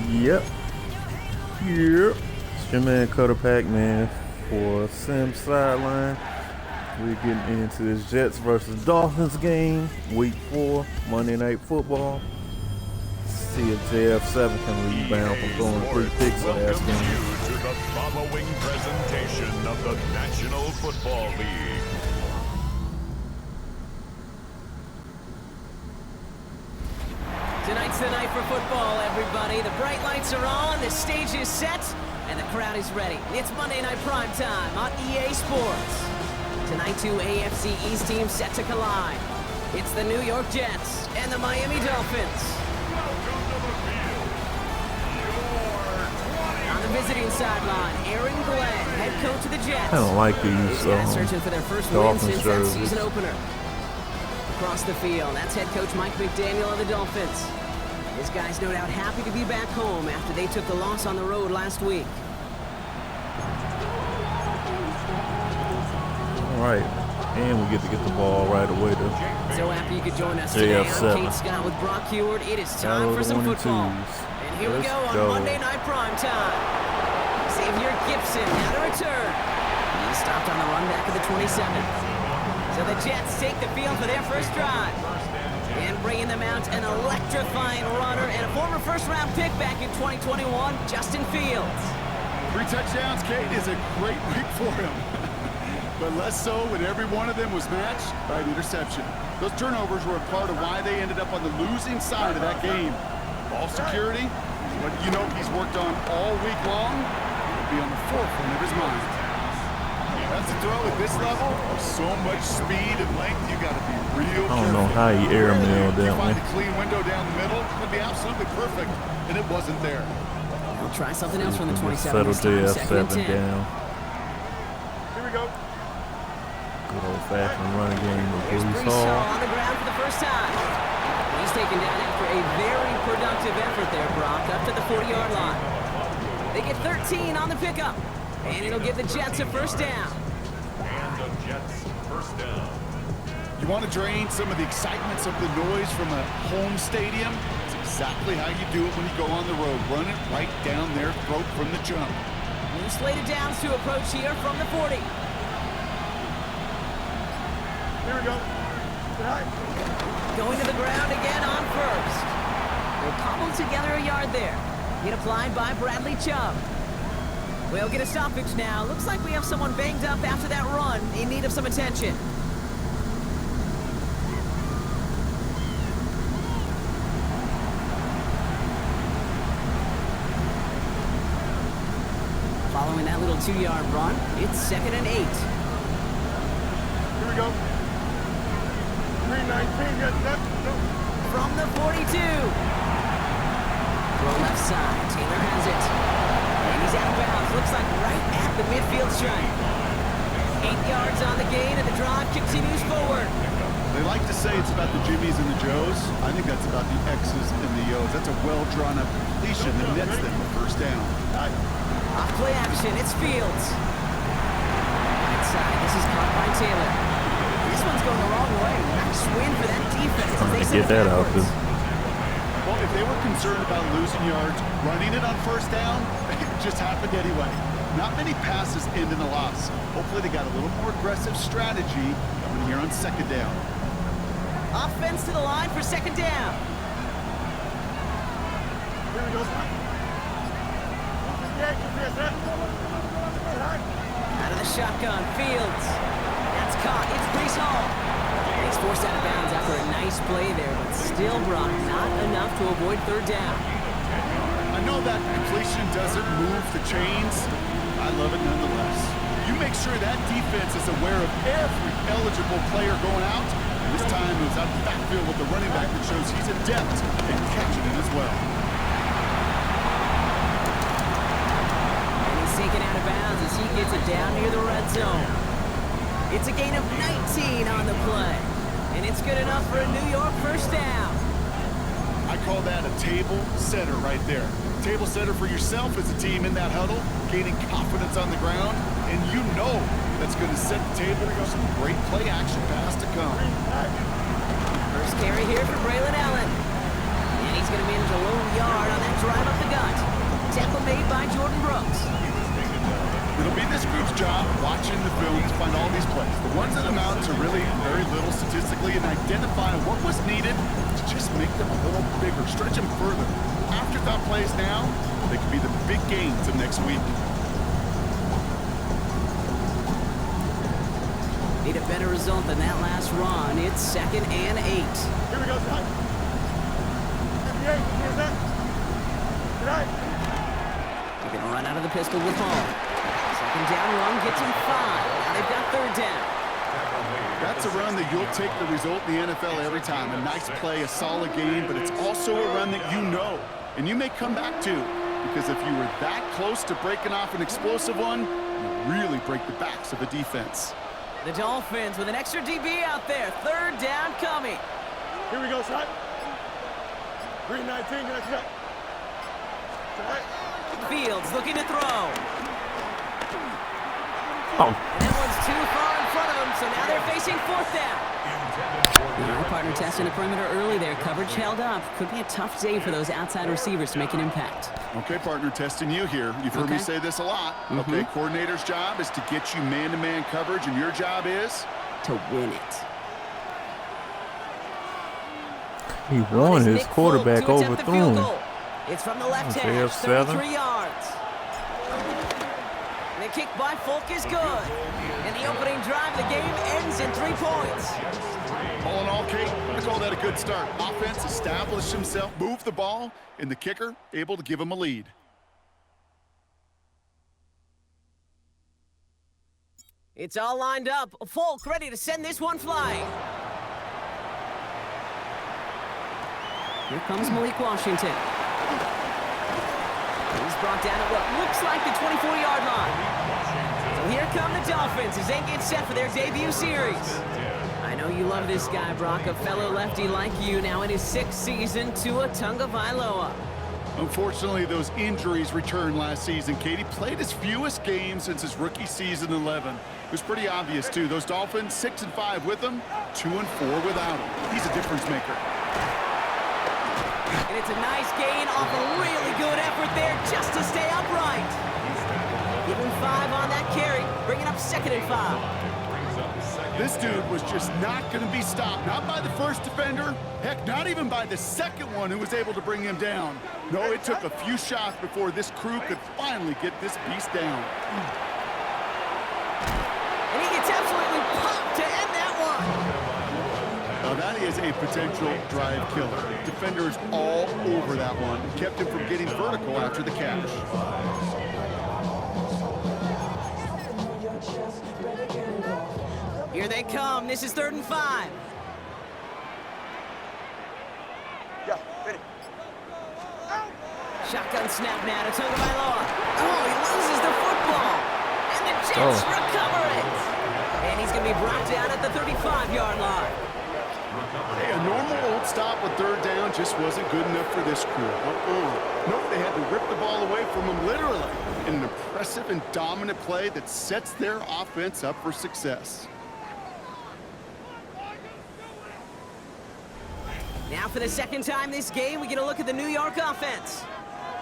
Yep. Yep. It's your man Cutter Pac-Man for Sim Sideline. We're getting into this Jets versus Dolphins game, week 4, Monday Night Football. See if JF7 can rebound from throwing 3 picks last game. To the following presentation of the National Football League. Tonight's the night for football, everybody. The bright lights are on, the stage is set, and the crowd is ready. It's Monday Night Primetime on EA Sports. Tonight, 2 AFC East teams set to collide. It's the New York Jets and the Miami Dolphins. On the visiting sideline, Aaron Glenn, head coach of the Jets. I don't like these searching for their first win Dolphins since jerseys. that season opener. Across the field, that's head coach Mike McDaniel of the Dolphins. This guy's no doubt happy to be back home after they took the loss on the road last week. All right, and we get to get the ball right away to So happy you could join us today. JF7. I'm Kate Scott with Brock Heward. It is time for some 1 and football. 2s. And here we go on Monday Night Primetime. Xavier Gipson now to return. He stopped on the run back of the 27th. So the Jets take the field for their first drive. And bringing them out an electrifying runner and a former first-round pick back in 2021, Justin Fields. 3 touchdowns, Kate, is a great week for him. But less so when every one of them was matched by an interception. Those turnovers were a part of why they ended up on the losing side of that game. Ball security, what you know he's worked on all week long, will be on the forefront of his mind. That's a throw at this level. So much speed and length, you got to be real careful. I don't know how he airmailed that You find one. a clean window down the middle, it would be absolutely perfect, and it wasn't there. We'll try something else from the 27. Settle this time, second and JF7 10. down. Here we go. Good old-fashioned running game with Here's Brees Brees Hall Hall. on the ground for the first time. He's taken down after a very productive effort there, Brock, up to the 40-yard line. They get 13 on the pickup, and it'll give the Jets a first down. And the Jets first down. You want to drain some of the excitements of the noise from a home stadium? It's exactly how you do it when you go on the road. Run it right down their throat from the jump. New slated downs to approach here from the 40. Here we go. Going to the ground again on first. They'll cobble together a yard there. Hit applied by Bradley Chubb. We'll get a stoppage now. Looks like we have someone banged up after that run in need of some attention. Following that little 2-yard run, it's 2nd and 8. Here we go. 319, get that. From the 42. Throw left side. Taylor has it. And he's out of bounds. Looks like right at the midfield stripe. 8 yards on the gain, and the drive continues forward. They like to say it's about the Jimmies and the Joes. I think that's about the X's and the O's. That's a well-drawn-up completion that nets them the first down. Off play action. It's Fields. Right side. This is caught by Taylor. This one's going the wrong way. Nice win for that defense. As they Get that out backwards. there. Well, if they were concerned about losing yards, running it on first down, it just happened anyway. Not many passes end in a loss. Hopefully they got a little more aggressive strategy coming here on 2nd down. Offense to the line for 2nd down. Here we go. Out of the shotgun, Fields. That's caught. It's Brees Hall. And he's forced out of bounds after a nice play there, but still, Brock, not enough to avoid 3rd down. I know that completion doesn't move the chains. I love it nonetheless. You make sure that defense is aware of every eligible player going out. And this time it was out the backfield with the running back that shows he's adept at catching it as well. And he's taken out of bounds as he gets it down near the red zone. It's a gain of 19 on the play. And it's good enough for a New York first down. I call that a table setter right there. Table setter for yourself as a team in that huddle, gaining confidence on the ground, and you know that's going to set the table for some great play action pass to come. First carry here for Braylon Allen. And he's going to manage a lone yard on that drive up the gut. by Jordan Brooks. It'll be this group's job watching the film to find all these plays. The ones that amount to really very little statistically and identify what was needed to just make them a little bigger, stretch them further. Afterthought plays now, they could be the big gains of next week. Need a better result than that last run. It's 2nd and 8. Here we go, Scott. 58, here's that. Tonight. They're going to run out of the pistol with ball. 2nd down run gets them 5. Now they've got 3rd down. That's a run that you'll take the result in the NFL every time. A nice play, a solid game, but it's also a run that you know, and you may come back to, because if you were that close to breaking off an explosive one, you really break the backs of the defense. The Dolphins with an extra DB out there. 3rd down coming. Here we go, Scott. 319, can I see that? Fields looking to throw. Oh, That one's too far in front of him, so now they're facing 4th down. Now partner testing the perimeter early there. Coverage held up. Could be a tough day for those outside receivers to make an impact. Okay, partner, testing you here. You've heard me say this a lot. Okay, coordinator's job is to get you man-to-man coverage, and your job is? To win it. he won his quarterback To attempt the field overthrown. goal. It's from the left Okay, hash, F7. 33 yards. And the kick by Folk is good. And the opening drive of the game ends in 3 points. All in all, Kate, I call that a good start. Offense established himself, moved the ball, and the kicker able to give him a lead. It's all lined up. Folk ready to send this one flying. Here comes Malik Washington. He's brought down at what looks like the 24-yard line. So here come the Dolphins as they get set for their debut series. I know you love this guy, Brock, a fellow lefty like you, now in his 6th season, Tua Tagovailoa. Unfortunately, those injuries returned last season. Katie played his fewest games since his rookie season 11. It was pretty obvious, too. Those Dolphins, 6-5 with him, 2-4 without him. He's a difference maker. And it's a nice gain off a really good effort there just to stay upright. Give him 5 on that carry, bringing up 2nd and 5. This dude was just not going to be stopped. Not by the first defender. Heck, not even by the second one who was able to bring him down. No, it took a few shots before this crew could finally get this beast down. And he gets absolutely popped to end that one. Now that is a potential drive killer. Defenders all over that one. Kept him from getting vertical after the catch. Here they come. This is 3rd and 5. Yeah, ready. Shotgun snap now to Tagovailoa. Oh, he loses the football. And the Jets recover it. And he's going to be brought down at the 35-yard line. Hey, a normal old stop with 3rd down just wasn't good enough for this crew. Nope, they had to rip the ball away from him literally in an impressive and dominant play that sets their offense up for success. Now for the 2nd time this game, we get a look at the New York offense.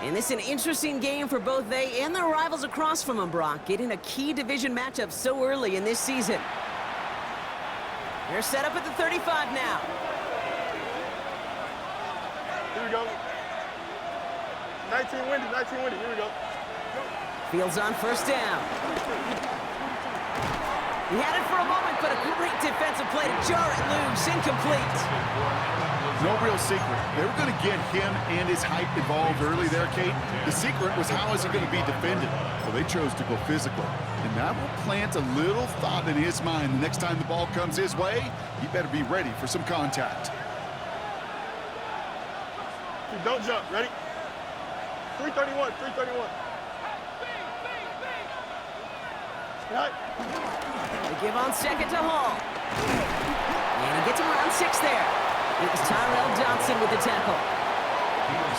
And this is an interesting game for both they and their rivals across from them, Brock, getting a key division matchup so early in this season. They're set up at the 35 now. Here we go. 19 windy, 19 windy. Here we go. Fields on 1st down. He had it for a moment, but a great defensive play to jar it loose, incomplete. No real secret. They were going to get him and his height involved early there, Kate. The secret was how is he going to be defended? Well, they chose to go physical. And that will plant a little thought in his mind. The next time the ball comes his way, he better be ready for some contact. Don't jump. Ready? 331, 331. Right. They give on 2nd to Hall. And he gets him around 6 there. It was Tyrell Johnson with the tackle.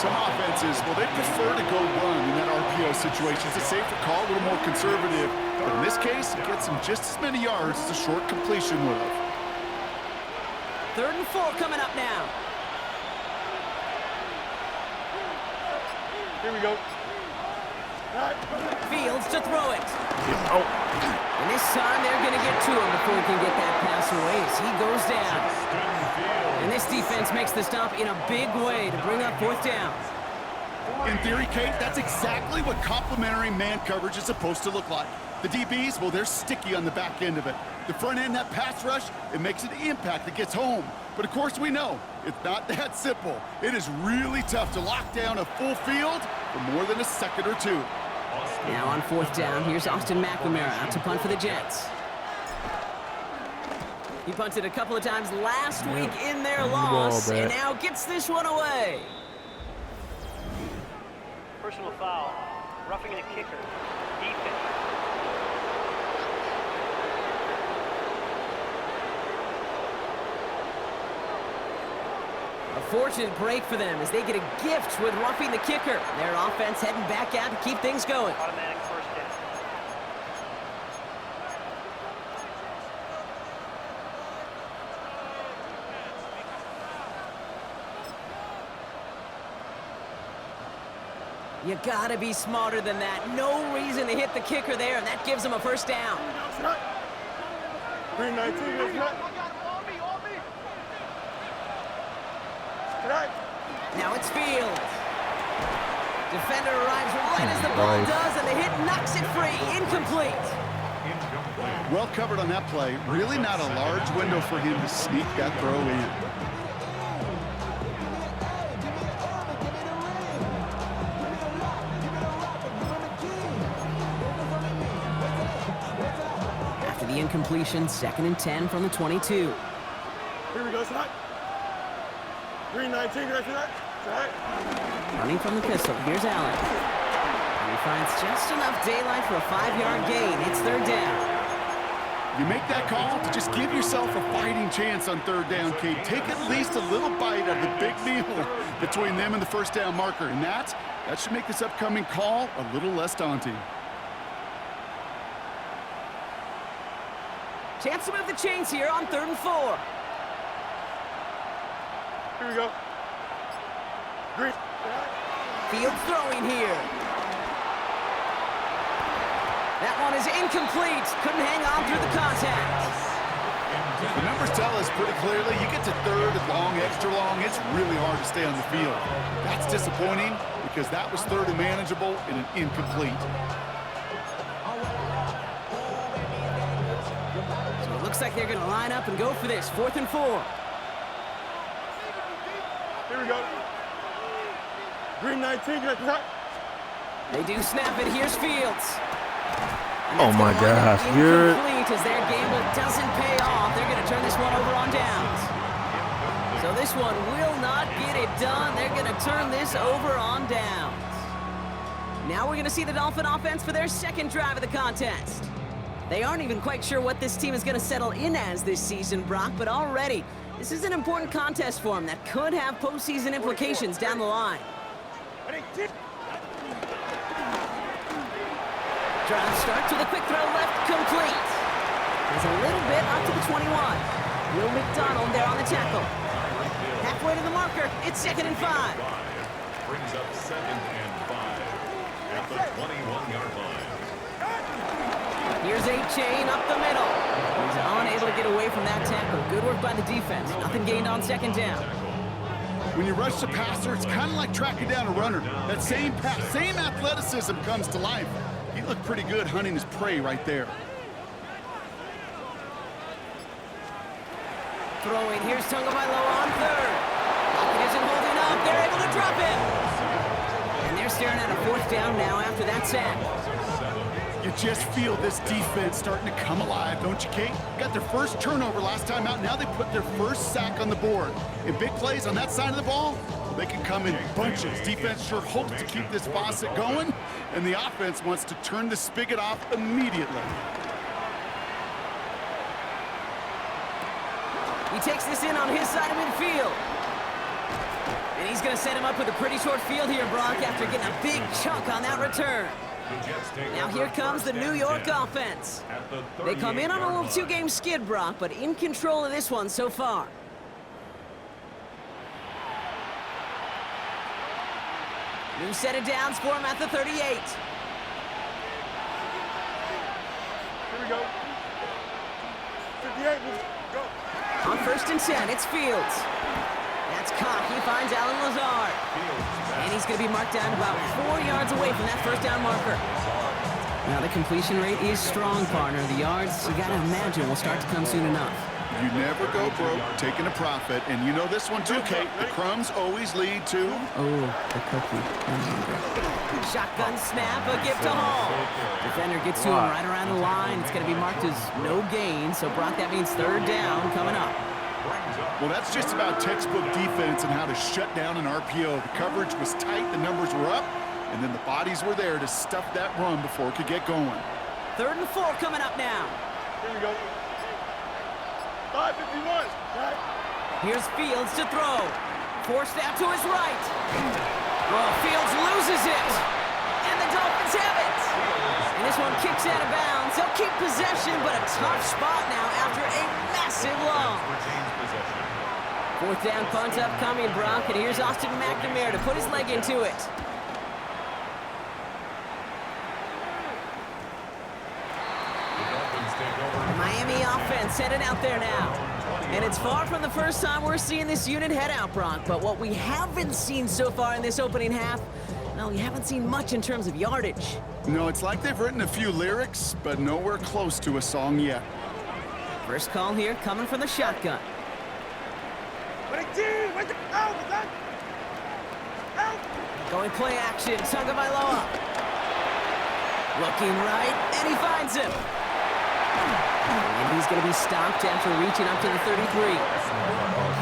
Some offenses, well, they prefer to go run in that RPO situation. It's a safer call, a little more conservative. But in this case, it gets him just as many yards as a short completion would have. 3rd and 4 coming up now. Here we go. Fields to throw it. Oh, And this time they're going to get to him before he can get that pass away as he goes down. And this defense makes the stop in a big way to bring up 4th down. In theory, Kate, that's exactly what complementary man coverage is supposed to look like. The DBs, well, they're sticky on the back end of it. The front end, that pass rush, it makes an impact that gets home. But of course we know, it's not that simple. It is really tough to lock down a full field for more than a second or two. Now on 4th down, here's Austin McNamara out to punt for the Jets. He punted a couple of times last week in their loss, and now gets this one away. Personal foul, roughing the kicker, defense. A fortunate break for them as they get a gift with roughing the kicker. Their offense heading back out to keep things going. Automatic 1st down. You gotta be smarter than that. No reason to hit the kicker there, and that gives them a 1st down. 319, Now it's Fields. Defender arrives right as the ball does, and the hit knocks it free. Incomplete. Well covered on that play. Really not a large window for him to sneak that throw in. After the incompletion, 2nd and 10 from the 22. Here we go, tonight. 319, tonight. Running from the pistol, here's Allen. And he finds just enough daylight for a 5-yard gain. It's 3rd down. You make that call to just give yourself a fighting chance on 3rd down, Kate. Take at least a little bite of the big meal between them and the 1st down marker. And that should make this upcoming call a little less daunting. Chance to move the chains here on 3rd and 4. Here we go. Green. Fields throwing here. That one is incomplete. Couldn't hang on through the contact. The numbers tell us pretty clearly, you get to 3rd and long, extra long, it's really hard to stay on the field. That's disappointing because that was 3rd and manageable and an incomplete. So it looks like they're going to line up and go for this. 4th and 4. Here we go. Green 19, tonight. They do snap it. Here's Fields. oh my gosh. You're Incomplete as their gamble doesn't pay off. They're going to turn this one over on downs. So this one will not get it done. They're going to turn this over on downs. Now we're going to see the Dolphin offense for their 2nd drive of the contest. They aren't even quite sure what this team is going to settle in as this season, Brock, but already this is an important contest for them that could have postseason implications down the line. Drive start to the quick throw left, complete. There's a little bit up to the 21. Will McDonald there on the tackle. Halfway to the marker, it's 2nd and 5. Brings up 2nd and 5 at the 21-yard line. Here's A-Chain up the middle. He's unable to get away from that tackle. Good work by the defense. Nothing gained on 2nd down. When you rush the passer, it's kind of like tracking down a runner. That same pass, same athleticism comes to life. He looked pretty good hunting his prey right there. Throwing, here's Tagovailoa on 3rd. Pocket isn't holding up. They're able to drop it. And they're staring at a 4th down now after that sack. You just feel this defense starting to come alive, don't you, Kate? Got their first turnover last time out. Now they put their first sack on the board. In big plays on that side of the ball, they can come in bunches. Defense sure hopes to keep this faucet going, and the offense wants to turn the spigot off immediately. He takes this in on his side of midfield. And he's going to set him up with a pretty short field here, Brock, after getting a big chunk on that return. Now here comes the New York offense. They come in on a little 2-game skid, Brock, but in control of this one so far. New set of downs for him at the 38. Here we go. 58, go. On 1st and 10, it's Fields. That's caught. He finds Alan Lazard. And he's going to be marked down about 4 yards away from that first down marker. Now, the completion rate is strong, partner. The yards, you got to imagine, will start to come soon enough. You never go broke taking a profit. And you know this one too, Kate. The crumbs always lead to... Oh, the cookie. Shotgun snap, a gift to Hall. Defender gets to him right around the line. It's going to be marked as no gain. So, Brock, that means 3rd down coming up. Well, that's just about textbook defense and how to shut down an RPO. The coverage was tight, the numbers were up, and then the bodies were there to stuff that run before it could get going. 3rd and 4 coming up now. Here we go. 5:51. Here's Fields to throw. Forced out to his right. Well, Fields loses it. And the Dolphins have it. And this one kicks out of bounds. They'll keep possession, but a tough spot now after a massive loss. 4th down punt upcoming, Brock. And here's Austin McNamara to put his leg into it. Miami offense headed out there now. And it's far from the first time we're seeing this unit head out, Brock. But what we haven't seen so far in this opening half, well, we haven't seen much in terms of yardage. No, it's like they've written a few lyrics, but nowhere close to a song yet. First call here coming from the shotgun. Going play action, Tagovailoa. Looking right, and he finds him. And he's going to be stopped after reaching up to the 33.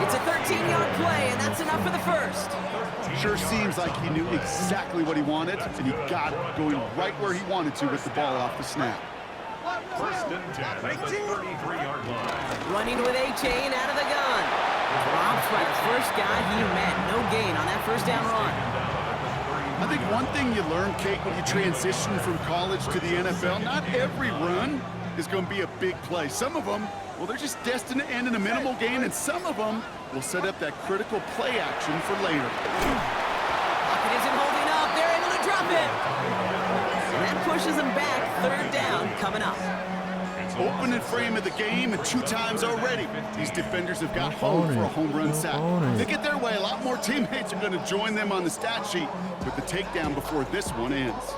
It's a 13-yard play, and that's enough for the first. Sure seems like he knew exactly what he wanted, and he got it going right where he wanted to with the ball off the snap. 1st and 10 at the 33-yard line. Running with A-Chain out of the gun. Dropped by the first guy he met. No gain on that first down run. I think one thing you learn, Kate, when you transition from college to the NFL, not every run is going to be a big play. Some of them, well, they're just destined to end in a minimal gain, and some of them will set up that critical play action for later. Pocket isn't holding up. They're able to drop it. And that pushes them back. 3rd down coming up. Opening frame of the game, and 2 times already. These defenders have got home for a home run sack. If they get their way, a lot more teammates are going to join them on the stat sheet with the takedown before this one ends.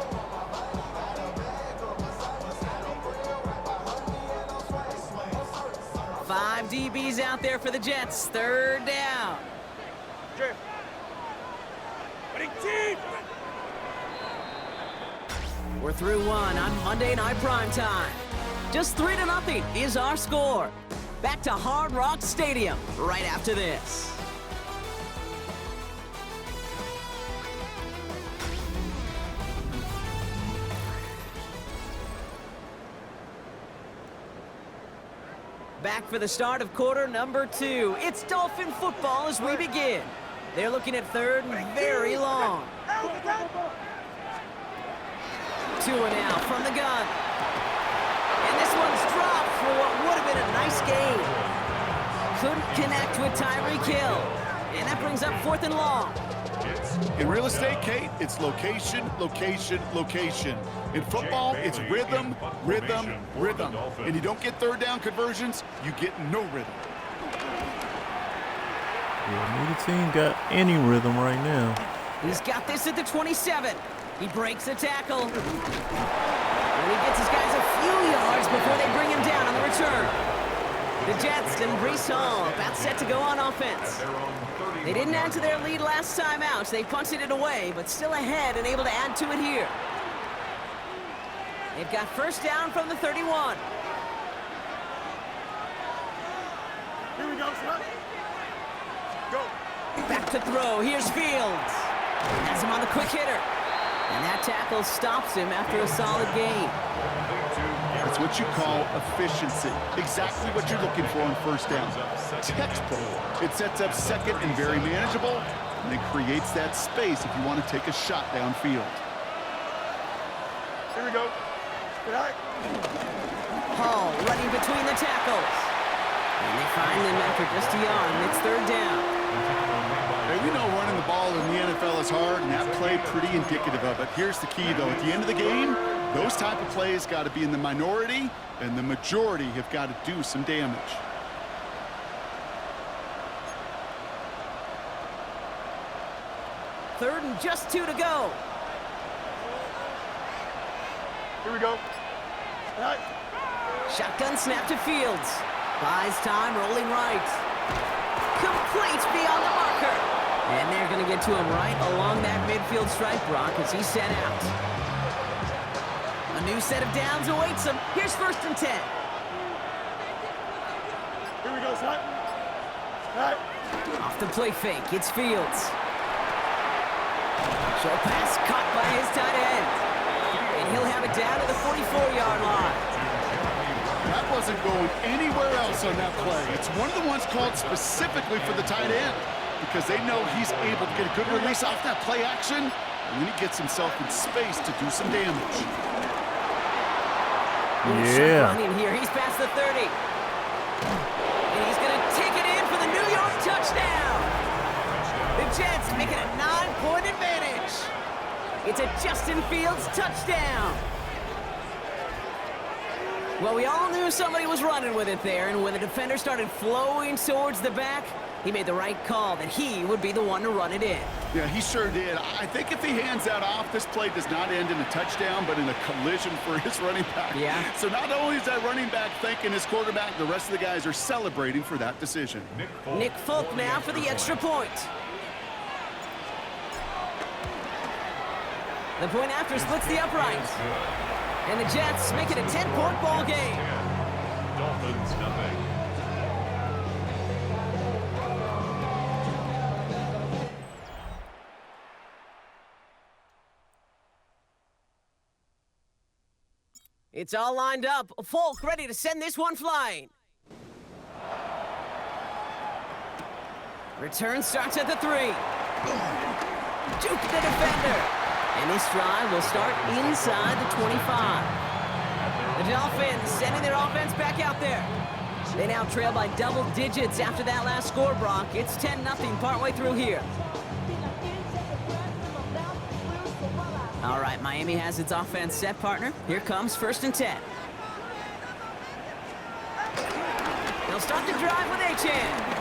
Five DBs out there for the Jets. 3rd down. We're through one on Monday Night Primetime. Just 3-0 is our score. Back to Hard Rock Stadium right after this. Back for the start of quarter number 2. It's Dolphin football as we begin. They're looking at 3rd and very long. Tua now from the gun. And this one's dropped for what would have been a nice gain. Couldn't connect with Tyreek Hill. And that brings up 4th and long. In real estate, Kate, it's location, location, location. In football, it's rhythm, rhythm, rhythm. And you don't get 3rd down conversions, you get no rhythm. Yeah, neither team got any rhythm right now. He's got this at the 27. He breaks the tackle. And he gets his guys a few yards before they bring him down on the return. The Jets and Breece Hall about set to go on offense. They didn't add to their lead last time out, so they punted it away, but still ahead and able to add to it here. They've got 1st down from the 31. Here we go, son. Go. Back to throw. Here's Fields. Has him on the quick hitter. And that tackle stops him after a solid gain. That's what you call efficiency. Exactly what you're looking for on 1st down. Textbook. It sets up 2nd and very manageable, and it creates that space if you want to take a shot downfield. Here we go. Good eye. Hall running between the tackles. And they find them after just a yard, and it's 3rd down. Hey, we know running the ball in the NFL is hard, and that play pretty indicative of it. Here's the key, though. At the end of the game, Those type of plays got to be in the minority, and the majority have got to do some damage. Third and just 2 to go. Here we go. Right. Shotgun snap to Fields. Buys time, rolling right. Complete beyond the marker. And they're going to get to him right along that midfield stripe, Brock, as he's sent out. A new set of downs awaits him. Here's 1st and 10. Here we go, son. Right. Off the play fake, it's Fields. Short pass caught by his tight end. And he'll have it down to the 44-yard line. That wasn't going anywhere else on that play. It's one of the ones called specifically for the tight end because they know he's able to get a good release off that play action, and then he gets himself in space to do some damage. Yeah. Running here, he's past the 30. And he's going to take it in for the New York touchdown. The Jets make it a 9-point advantage. It's a Justin Fields touchdown. Well, we all knew somebody was running with it there, and when the defender started flowing towards the back, he made the right call that he would be the one to run it in. Yeah, he sure did. I think if he hands that off, this play does not end in a touchdown, but in a collision for his running back. Yeah. So not only is that running back thanking his quarterback, the rest of the guys are celebrating for that decision. Nick Folk now for the extra point. The point after splits the uprights. And the Jets make it a 10-point ball game. Dolphins nothing. It's all lined up. Folk ready to send this one flying. Return starts at the 3. Juke the defender. And this drive will start inside the 25. The Dolphins sending their offense back out there. They now trail by double digits after that last score, Brock. It's 10-0 partway through here. All right, Miami has its offense set, partner. Here comes 1st and 10. They'll start the drive with Achane.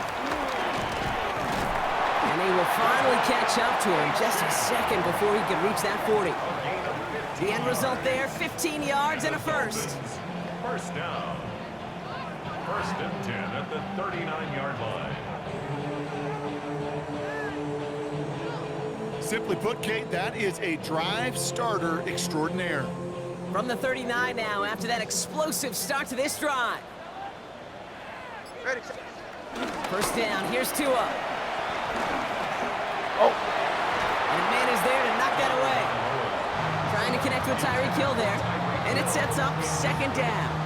And they will finally catch up to him just a second before he could reach that 40. The end result there, 15 yards and a first. First down. 1st and 10 at the 39-yard line. Simply put, Kate, that is a drive starter extraordinaire. From the 39 now, after that explosive start to this drive. Ready. First down, here's Tua. And a man is there to knock that away. Trying to connect with Tyreek Hill there. And it sets up 2nd down.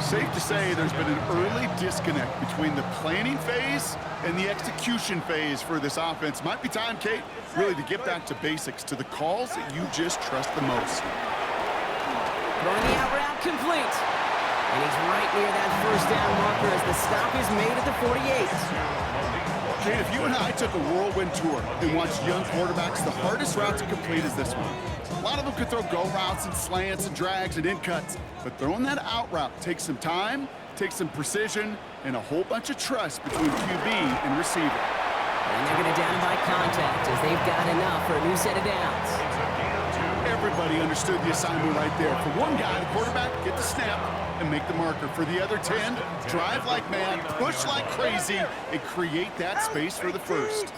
Safe to say there's been an early disconnect between the planning phase and the execution phase for this offense. Might be time, Kate, really to get back to basics, to the calls that you just trust the most. Throwing the out route complete. And he's right near that 1st down marker as the stop is made at the 48. Kate, if you and I took a whirlwind tour and watched young quarterbacks, the hardest route to complete is this one. A lot of them could throw go routes and slants and drags and in cuts, but throwing that out route takes some time, takes some precision, and a whole bunch of trust between QB and receiver. And they're going to down by contact as they've got enough for a new set of downs. Everybody understood the assignment right there. For one guy, the quarterback, get the snap and make the marker. For the other 10, drive like mad, push like crazy, and create that space for the first.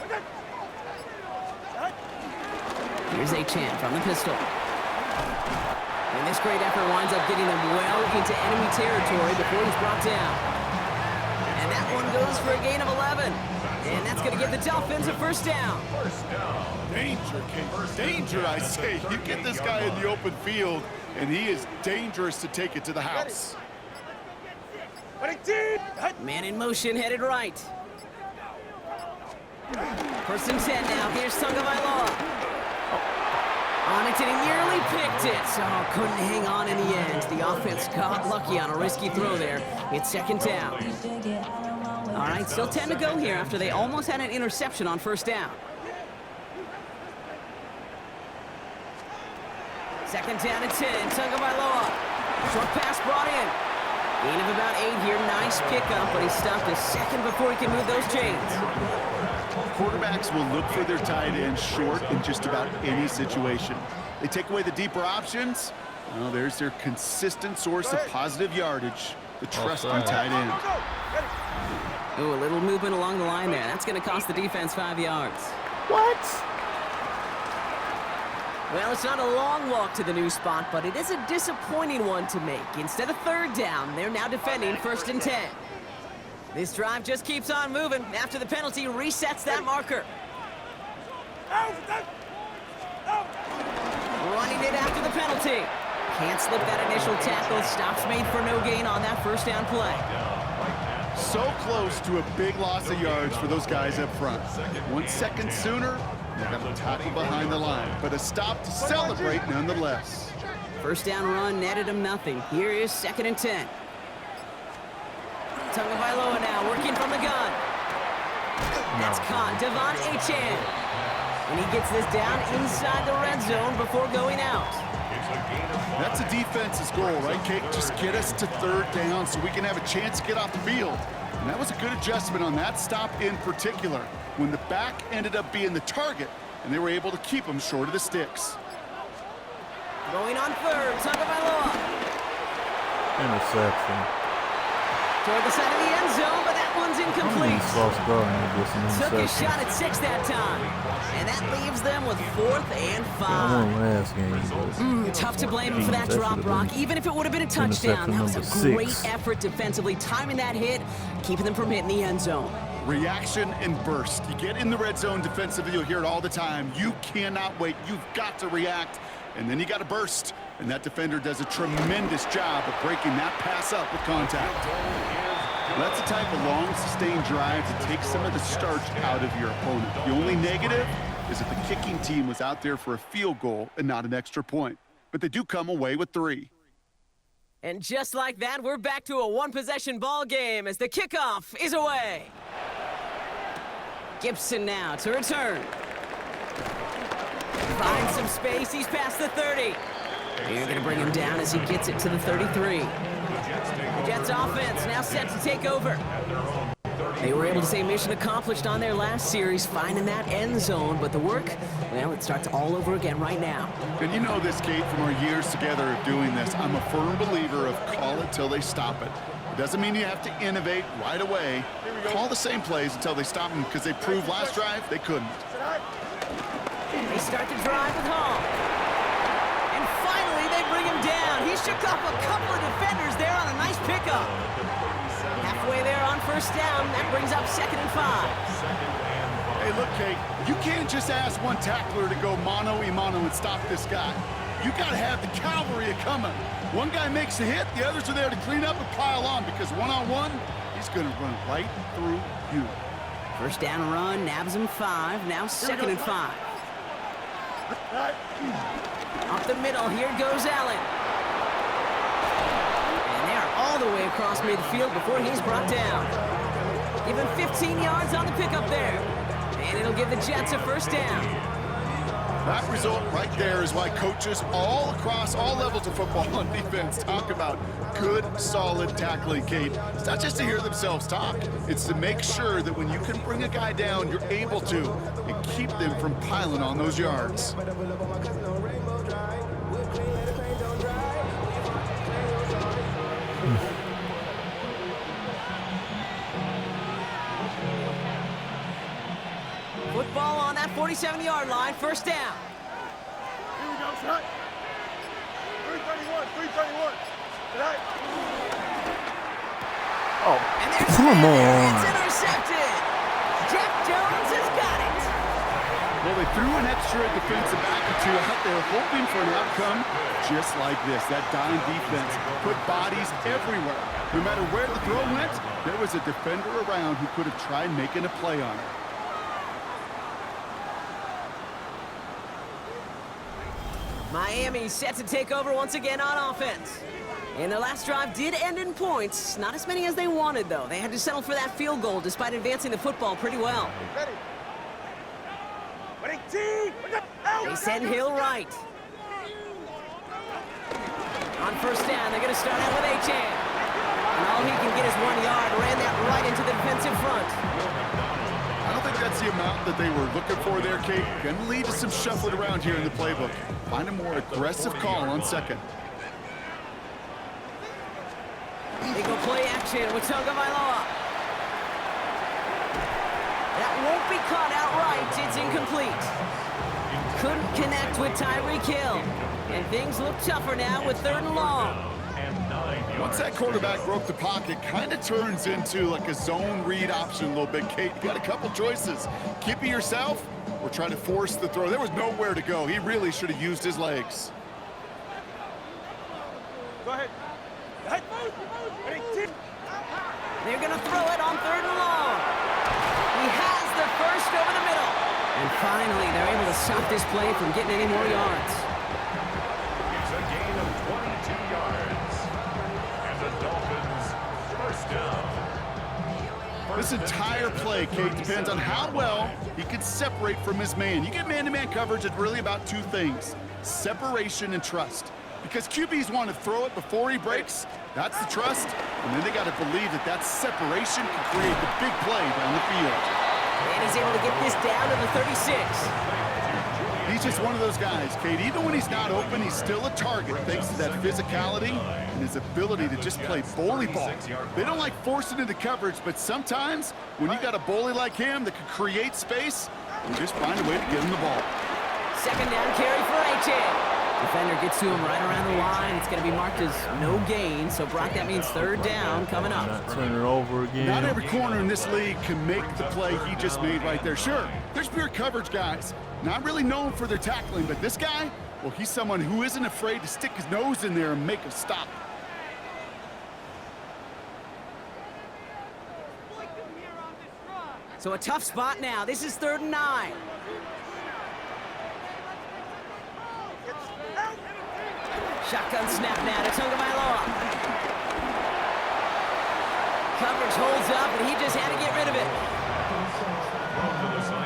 Here's Achane from the pistol. And this great effort winds up getting them well into enemy territory before he's brought down. And that one goes for a gain of 11. And that's going to give the Dolphins a 1st down. Danger, Kate. Danger, I say. You get this guy in the open field, and he is dangerous to take it to the house. Man in motion, headed right. 1st and 10 now. Here's Tagovailoa. On it, and he nearly picked it. Oh, couldn't hang on in the end. The offense got lucky on a risky throw there. It's 2nd down. All right, still 10 to go here after they almost had an interception on 1st down. Second down and 10. Tagovailoa. Short pass brought in. Gain of about 8 here. Nice pickup, but he stopped a second before he can move those chains. Quarterbacks will look for their tight end short in just about any situation. They take away the deeper options. Well, there's their consistent source of positive yardage, the trusty tight end. Oh, a little movement along the line there. That's going to cost the defense 5 yards. What? Well, it's not a long walk to the new spot, but it is a disappointing one to make. Instead of third down, they're now defending 1st and 10. This drive just keeps on moving. After the penalty, resets that marker. Running it after the penalty. Can't slip that initial tackle. Stops made for no gain on that first down play. So close to a big loss of yards for those guys up front. 1 second sooner, they got a tackle behind the line, but a stop to celebrate nonetheless. First down run netted him nothing. Here is 2nd and 10. Tagovailoa now working from the gun. That's caught. Devon Achane. And he gets this down inside the red zone before going out. That's a defense's goal, right, Kate? Just get us to 3rd down so we can have a chance to get off the field. And that was a good adjustment on that stop in particular, when the back ended up being the target, and they were able to keep him short of the sticks. Going on 3rd, Tagovailoa. Interception. Toward the side of the end zone, but that one's incomplete. Took his shot at 6 that time. And that leaves them with 4th and 5. Last game, Tough to blame him for that drop, Brock. Even if it would have been a touchdown, that was a great effort defensively, timing that hit, keeping them from hitting the end zone. Reaction and burst. You get in the red zone defensively, you'll hear it all the time. You cannot wait. You've got to react, and then you got to burst. And that defender does a tremendous job of breaking that pass up with contact. That's the type of long, sustained drive to take some of the starch out of your opponent. The only negative is that the kicking team was out there for a field goal and not an extra point. But they do come away with 3. And just like that, we're back to a one-possession ball game as the kickoff is away. Gibson now to return. Finds some space. He's past the 30. They're going to bring him down as he gets it to the 33. The Jets offense now set to take over. They were able to say mission accomplished on their last series, finding that end zone, but the work, well, it starts all over again right now. And you know this, Kate, from our years together of doing this. I'm a firm believer of call it till they stop it. It doesn't mean you have to innovate right away. Call the same plays until they stop them, because they proved last drive they couldn't. They start the drive with Hall. And finally, they bring him down. He shook off a couple of defenders there on a nice pickup. Halfway there on 1st down, that brings up 2nd and 5. Hey, look, Kate, you can't just ask one tackler to go mano-a-mano and stop this guy. You got to have the cavalry coming. One guy makes a hit, the others are there to clean up and pile on, because one-on-one, he's going to run right through you. First down run, nabs him 5, now 2nd and 5. Up the middle, here goes Allen. And they're all the way across midfield before he's brought down. Give him 15 yards on the pickup there. And it'll give the Jets a 1st down. That result right there is why coaches all across all levels of football and defense talk about good, solid tackling, Kate. It's not just to hear themselves talk. It's to make sure that when you can bring a guy down, you're able to, and keep them from piling on those yards. Football on that 47-yard line, 1st down. Here we go, shot. 331. Tonight. Oh, And there's come on. It's intercepted. Jeff Jones has got it. Well, they threw an extra defensive back or two out there, hoping for an outcome just like this. That dime defense put bodies everywhere. No matter where the throw went, there was a defender around who could have tried making a play on it. Miami set to take over once again on offense. And their last drive did end in points. Not as many as they wanted, though. They had to settle for that field goal despite advancing the football pretty well. They send Hill right. first down. They're going to start out with Achan. And all he can get is 1 yard. Ran that right into the defensive front. I don't think that's the amount that they were looking for there, Kate. Going to lead to some shuffling around here in the playbook. Find a more aggressive call on second. They go play action with Tagovailoa. That won't be caught outright. It's incomplete. Couldn't connect with Tyreek Hill. And things look tougher now with 3rd and long. Once that quarterback broke the pocket, kind of turns into like a zone read option a little bit, Kate. You got a couple choices. Keep it yourself or try to force the throw. There was nowhere to go. He really should have used his legs. Go ahead. They're going to throw it on 3rd and long. He has the first over the middle. And finally, they're able to stop this play from getting any more yards. It's a gain of 22 yards. And the Dolphins first down. This entire play, Kate, depends on how well he can separate from his man. You get man-to-man coverage, it's really about 2 things: separation and trust. Because QBs want to throw it before he breaks. That's the trust. And then they got to believe that that separation can create the big play down the field. And he's able to get this down to the 36. He's just one of those guys, Kate. Even when he's not open, he's still a target thanks to that physicality and his ability to just play bully ball. They don't like forcing into coverage, but sometimes when you got a bully like him that can create space, you just find a way to get him the ball. 2nd down carry for Achan. Defender gets to him right around the line. It's going to be marked as no gain. So, Brock, that means 3rd down coming up. Not turn it over again. Not every corner in this league can make the play he just made right there. Sure, there's pure coverage guys. Not really known for their tackling, but this guy, well, he's someone who isn't afraid to stick his nose in there and make a stop. So a tough spot now. This is 3rd and 9. Shotgun snap now to Tagovailoa. Coverage holds up, and he just had to get rid of it.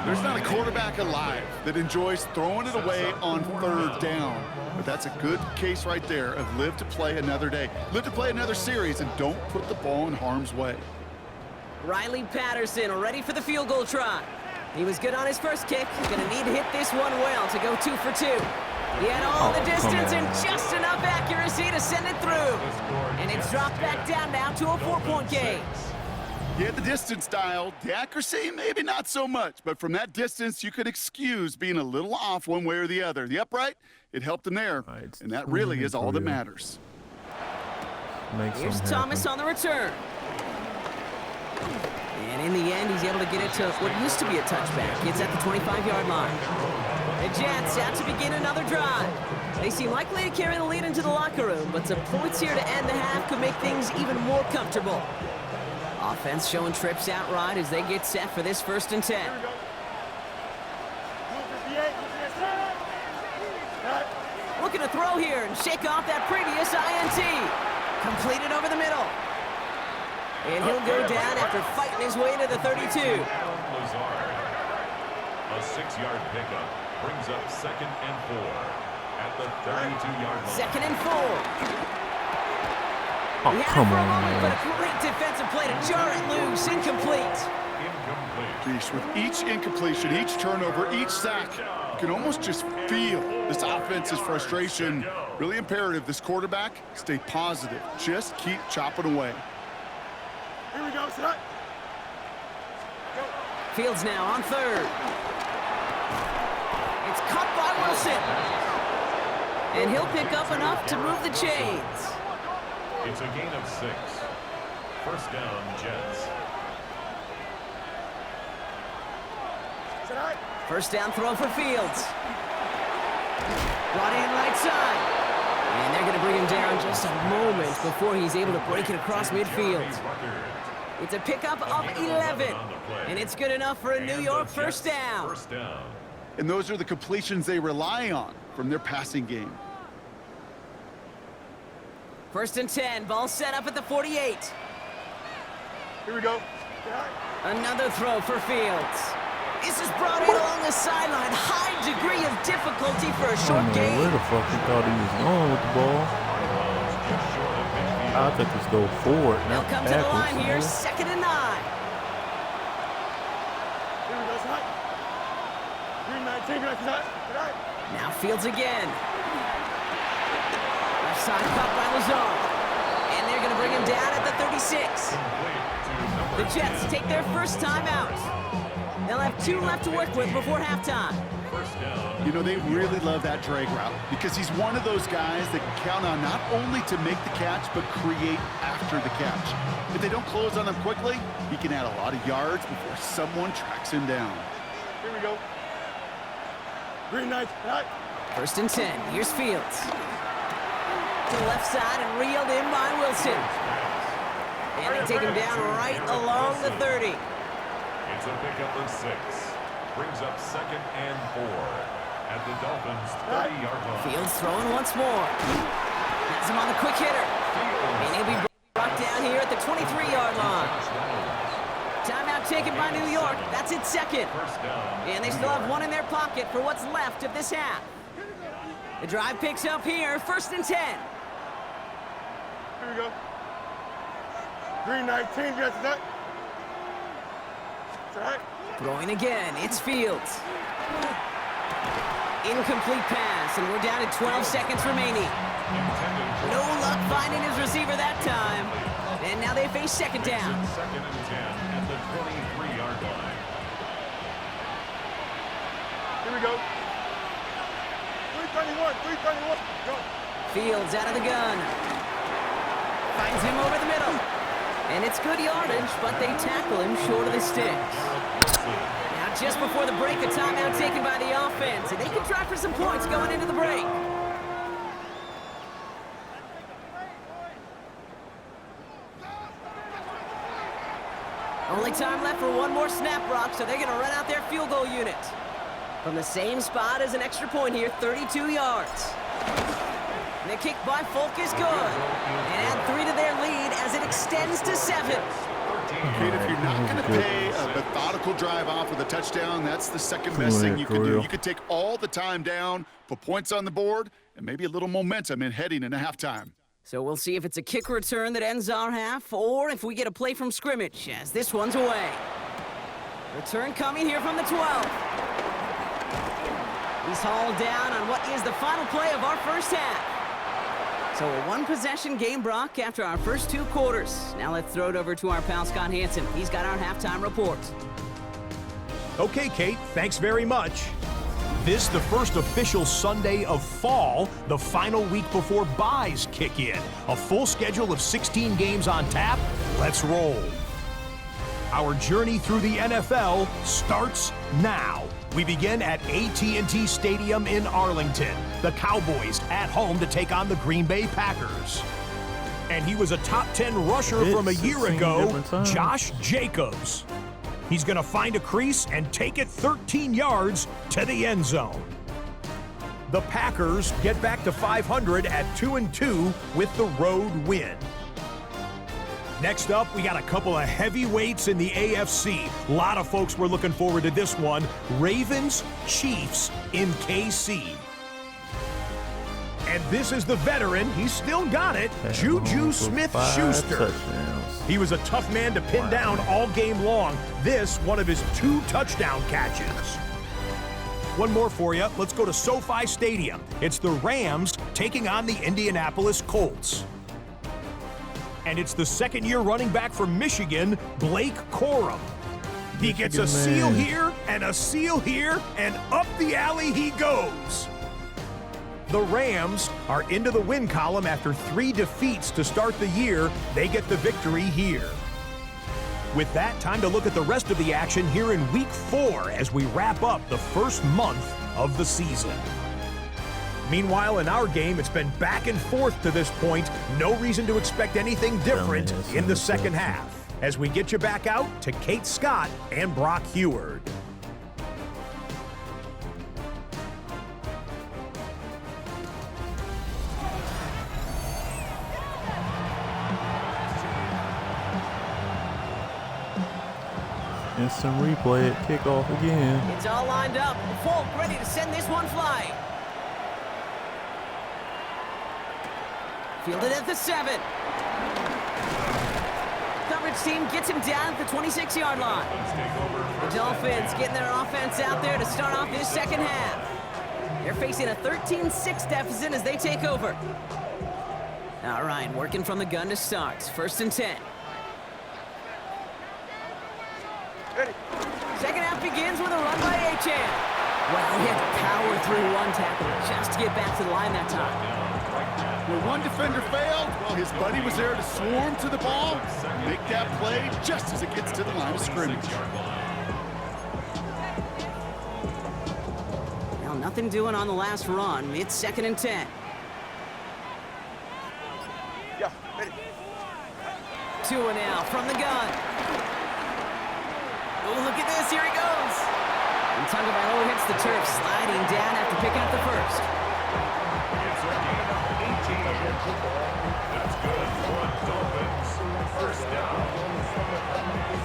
There's not a quarterback alive that enjoys throwing it away on 3rd down. But that's a good case right there of live to play another day. Live to play another series, and don't put the ball in harm's way. Riley Patterson ready for the field goal try. He was good on his first kick. He's going to need to hit this one well to go 2 for 2. He had all the distance and just enough accuracy to send it through. And it's dropped back down now to a 4-point game. He had the distance dialed. The accuracy, maybe not so much. But from that distance, you could excuse being a little off one way or the other. The upright, it helped him there. And that really is all that matters. Here's Thomas on the return. And in the end, he's able to get it to what used to be a touchback. It's at the 25-yard line. The Jets out to begin another drive. They seem likely to carry the lead into the locker room, but some points here to end the half could make things even more comfortable. Offense showing trips outright as they get set for this 1st and 10. Looking to throw here and shake off that previous INT. Completed over the middle. And he'll go down after fighting his way to the 32. A 6-yard pickup brings up 2nd and 4 at the 32-yard line. 2nd and 4. Oh, come on, But man. a great defensive play to jar it loose. Incomplete. Geez, with each incompletion, each turnover, each sack, you can almost just feel this offense's frustration. Really imperative this quarterback stay positive. Just keep chopping away. Here we go, son. Fields now on 3rd. It's caught by Wilson. And he'll pick up enough to move the chains. It's a gain of 6. First down, Jets. First down throw for Fields. Brought in right side. And they're going to bring him down just a moment before he's able to break it across midfield. It's a pickup of 11. And it's good enough for a New York first down. And those are the completions they rely on from their passing game. 1st and 10. Ball set up at the 48. Here we go. Another throw for Fields. This is brought in along the sideline. High degree of difficulty for a short Man, gain. where the fuck he thought he was going with the ball? I'll take this go forward. They'll come to the line here, 2nd and 9. Here we go, side. Green 19, right side. Right. Now Fields again. Left side caught by Lazard. And they're going to bring him down at the 36. The Jets take their first time out. They'll have 2 left to work with before halftime. You know, they really love that drag route because he's one of those guys that can count on not only to make the catch, but create after the catch. If they don't close on him quickly, he can add a lot of yards before someone tracks him down. Here we go. Green 19, right. 1st and 10. Here's Fields. To the left side and reeled in by Wilson. And they take him down right along the 30. It's a pickup of 6. Brings up 2nd and 4 at the Dolphins' 30-yard line. Fields throwing once more. Has him on the quick hitter. And he'll be brought down here at the 23-yard line. Timeout taken by New York. That's its 2nd. And they still have 1 in their pocket for what's left of this half. The drive picks up here, 1st and 10. Here we go. Green 19, yes, that. Right. Throwing again, it's Fields. Incomplete pass, and we're down to 12 seconds remaining. No luck finding his receiver that time. And now they face 2nd down. 2nd and 10 at the 23-yard line. Here we go. 321, 321. Go. Fields out of the gun. Finds him over the middle. And it's good yardage, but they tackle him short of the sticks. Now, just before the break, a timeout taken by the offense, and they can try for some points going into the break. Only time left for 1 more snap, Brock, so they're going to run out their field goal unit. From the same spot as an extra point here, 32 yards. And the kick by Folk is good. And add 3 to their lead as it extends to 7. Kate, if you're not going to pay a methodical drive off with a touchdown, that's the second best thing you can do. You could take all the time down, put points on the board, and maybe a little momentum in heading into halftime. So we'll see if it's a kick return that ends our half, or if we get a play from scrimmage, as this one's away. Return coming here from the 12. He's hauled down on what is the final play of our first half. So a 1-possession game, Brock, after our first 2 quarters. Now let's throw it over to our pal Scott Hansen. He's got our halftime report. Okay, Kate, thanks very much. This, the first official Sunday of fall, the final week before byes kick in. A full schedule of 16 games on tap. Let's roll. Our journey through the NFL starts now. We begin at AT&T Stadium in Arlington. The Cowboys at home to take on the Green Bay Packers. And he was a top 10 rusher from a year ago, Josh Jacobs. He's going to find a crease and take it 13 yards to the end zone. The Packers get back to 500 at 2-2 with the road win. Next up, we got a couple of heavyweights in the AFC. A lot of folks were looking forward to this one. Ravens, Chiefs in KC. And this is the veteran, he's still got it, Juju Smith-Schuster. He was a tough man to pin down all game long. This, one of his 2 touchdown catches. One more for you. Let's go to SoFi Stadium. It's the Rams taking on the Indianapolis Colts. And it's the second-year running back from Michigan, Blake Corum. He gets a seal here, and a seal here, and up the alley he goes. The Rams are into the win column after 3 defeats to start the year. They get the victory here. With that, time to look at the rest of the action here in Week 4 as we wrap up the first month of the season. Meanwhile, in our game, it's been back and forth to this point. No reason to expect anything different in the second half. As we get you back out to Kate Scott and Brock Heward. Instant replay at kickoff again. It's all lined up. Folk ready to send this one flying. Fielded at the 7. Coverage team gets him down at the 26-yard line. The Dolphins getting their offense out there to start off this second half. They're facing a 13-6 deficit as they take over. All right, working from the gun to start. 1st and 10. Second half begins with a run by Achane. Well, he had to power through one tackle just to get back to the line that time. When one defender failed, well, his buddy was there to swarm to the ball, make that play just as it gets to the line of scrimmage. Well, nothing doing on the last run. It's 2nd and 10. Tua now from the gun. Oh, look at this. Here he goes. And Tagovailoa hits the turf, sliding down after picking up the first. It's a gain of 18. That's good for the Dolphins. 1st down.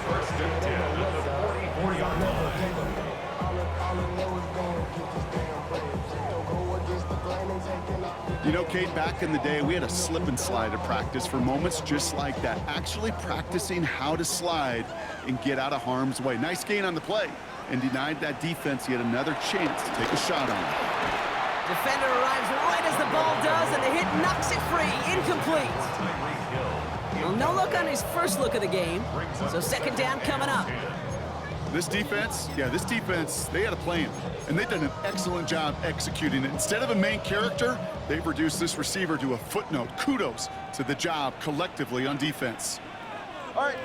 1st and 10 at the 44-yard line. You know, Kate, back in the day, we had a slip and slide at practice for moments just like that. Actually practicing how to slide and get out of harm's way. Nice gain on the play, and denied that defense yet another chance to take a shot on it. Defender arrives right as the ball does, and the hit knocks it free. Incomplete. Well, no look on his first look of the game, so 2nd down coming up. This defense, they had a plan, and they've done an excellent job executing it. Instead of a main character, they've reduced this receiver to a footnote. Kudos to the job collectively on defense. All right.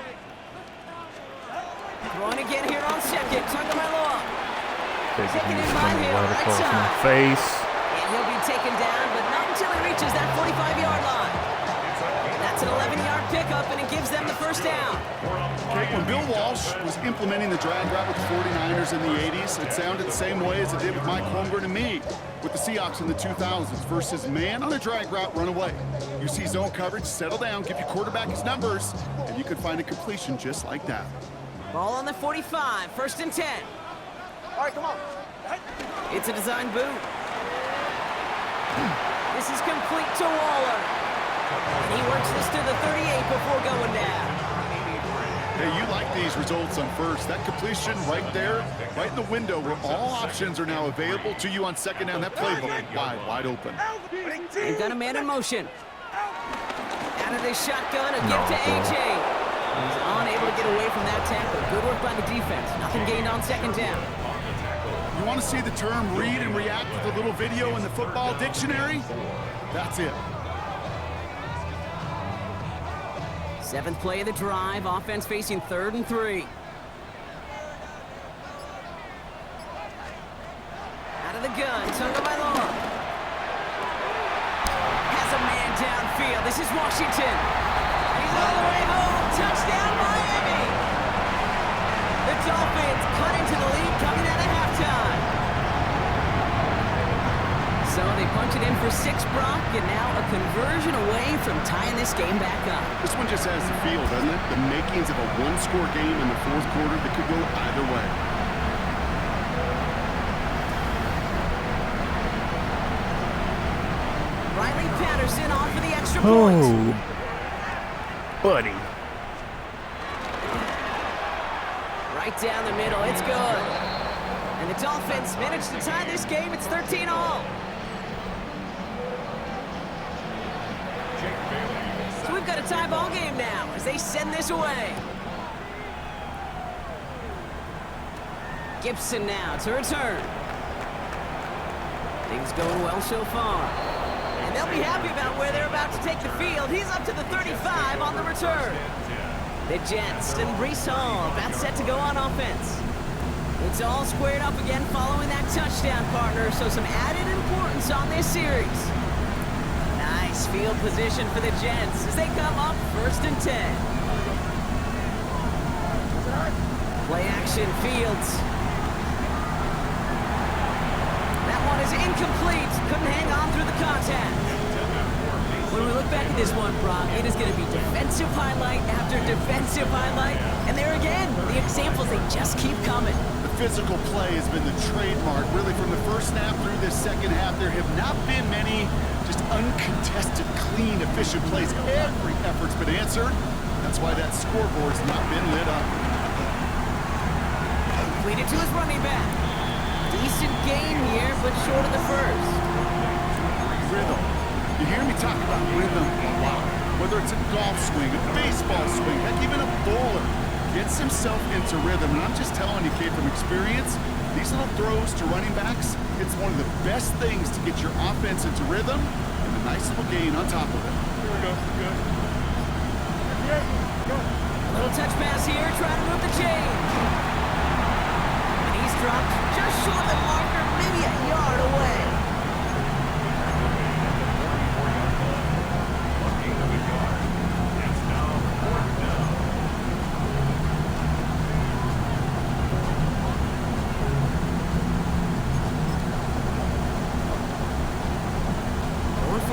Throwing again here on 2nd. Tagovailoa. Taking in by him, right right across side. my face. And he'll be taken down, but not until he reaches that 45-yard line. That's an 11-yard pickup, and it gives them the 1st down. Okay, when Bill Walsh was implementing the drag route with the 49ers in the 80s, it sounded the same way as it did with Mike Holmgren and me with the Seahawks in the 2000s versus man on a drag route, run away. You see zone coverage, settle down, give your quarterback his numbers, and you can find a completion just like that. Ball on the 45, 1st and 10. All right, come on. It's a design boot. This is complete to Waller. And he works this to the 38 before going down. Hey, you like these results on first. That completion right there, right in the window where all options are now available to you on 2nd down. That playbook wide open. They've got a man in motion. Out of this shotgun, a gift to AJ. He's unable to get away from that tackle. Good work by the defense. Nothing gained on 2nd down. You want to see the term read and react with a little video in the football dictionary? That's it. 7th play of the drive. Offense facing 3rd and 3. Out of the gun. Tagovailoa. Has a man downfield. This is Washington. He's all the way home. Touchdown, Miami. The Dolphins cut into the lead coming out of halftime. So they punch it in for 6, Brock, and now a conversion away from tying this game back up. This one just has the feel, doesn't it? The makings of a one-score game in the 4th quarter that could go either way. Riley Patterson on for the extra point. Oh, buddy. Right down the middle, it's good. And the Dolphins managed to tie this game. It's 13-all. So we've got a tie ball game now as they send this away. Gibson now to return. Things going well so far. And they'll be happy about where they're about to take the field. He's up to the 35 on the return. The Jets and Breece Hall about set to go on offense. It's all squared up again following that touchdown, partner, so some added importance on this series. Nice field position for the Jets as they come up 1st and 10. Play action, Fields. That one is incomplete. Couldn't hang on through the contact. When we look back at this one, Brock, it is going to be defensive highlight after defensive highlight. And there again, the examples, they just keep coming. The physical play has been the trademark, really, from the first snap through this second half. There have not been many just uncontested clean, efficient plays. Every effort's been answered. That's why that scoreboard's not been lit up. Completed to his running back. Decent gain here, but short of the first. Rhythm. You hear me talk about rhythm a lot. Whether it's a golf swing, a baseball swing, heck, even a bowler gets himself into rhythm. And I'm just telling you, kid, from experience, these little throws to running backs, it's one of the best things to get your offense into rhythm and a nice little gain on top of it. Here we go. Good. Go. A little touch pass here, trying to move the change. And he's dropped just short of the marker, maybe a yard away.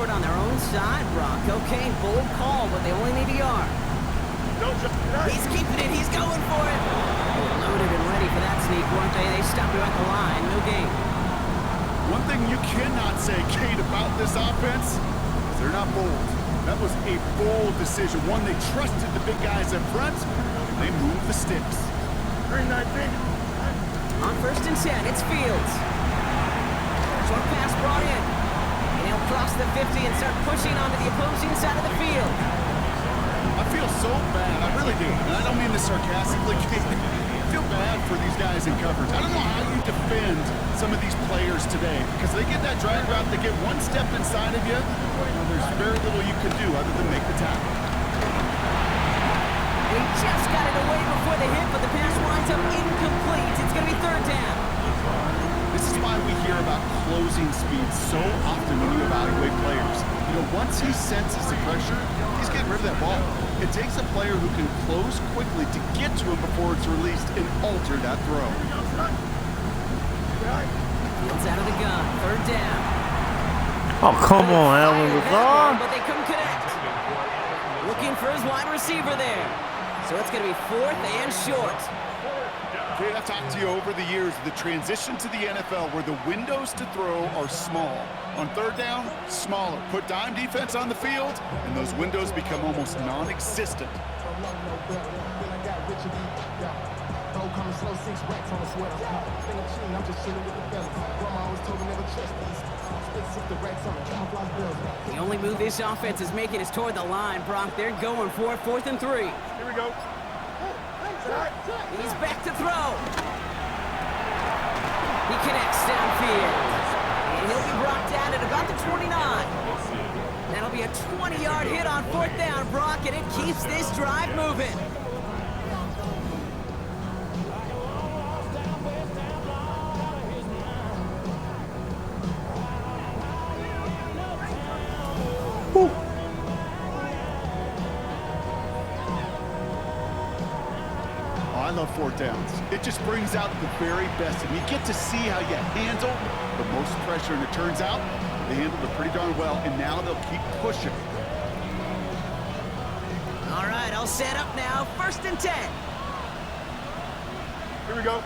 On their own side, Brock. Okay, bold call, but they only need a yard. He's keeping it. He's going for it. Loaded and ready for that sneak, weren't they? They stopped her at the line. No gain. One thing you cannot say, Kate, about this offense is they're not bold. That was a bold decision. One, they trusted the big guys up front, and they moved the sticks. 3-19. On 1st and 10, it's Fields. Short pass brought in. And he'll cross the 50 and start pushing onto the opposing side of the field. I feel so bad. I really do. And I don't mean this sarcastically, Kate. I feel bad for these guys in coverage. I don't know how you defend some of these players today because they get that drag route, they get one step inside of you, and there's very little you can do other than make the tackle. He just got it away before the hit, but the pass winds up incomplete. It's going to be 3rd down. This is why we hear about closing speed so often when you evaluate players. You know, once he senses the pressure, he's getting rid of that ball. It takes a player who can close quickly to get to him before it's released and alter that throw. Fields out of the gun. 3rd down. Oh, come on, Alvin Lazar. But they couldn't connect. Looking for his wide receiver there. So it's going to be 4th and short. Kate, I've talked to you over the years, the transition to the NFL where the windows to throw are small. On 3rd down, smaller. Put dime defense on the field, and those windows become almost non-existent. The only move this offense is making is toward the line, Brock. They're going for it. 4th and 3. Here we go. He's back to throw. He connects downfield. And he'll be brought down at about the 29. That'll be a 20-yard hit on 4th down, Brock, and it keeps this drive moving. I love 4th downs. It just brings out the very best, and you get to see how you handle the most pressure, and it turns out they handled it pretty darn well, and now they'll keep pushing. All right, I'll set up now. 1st and 10. Here we go.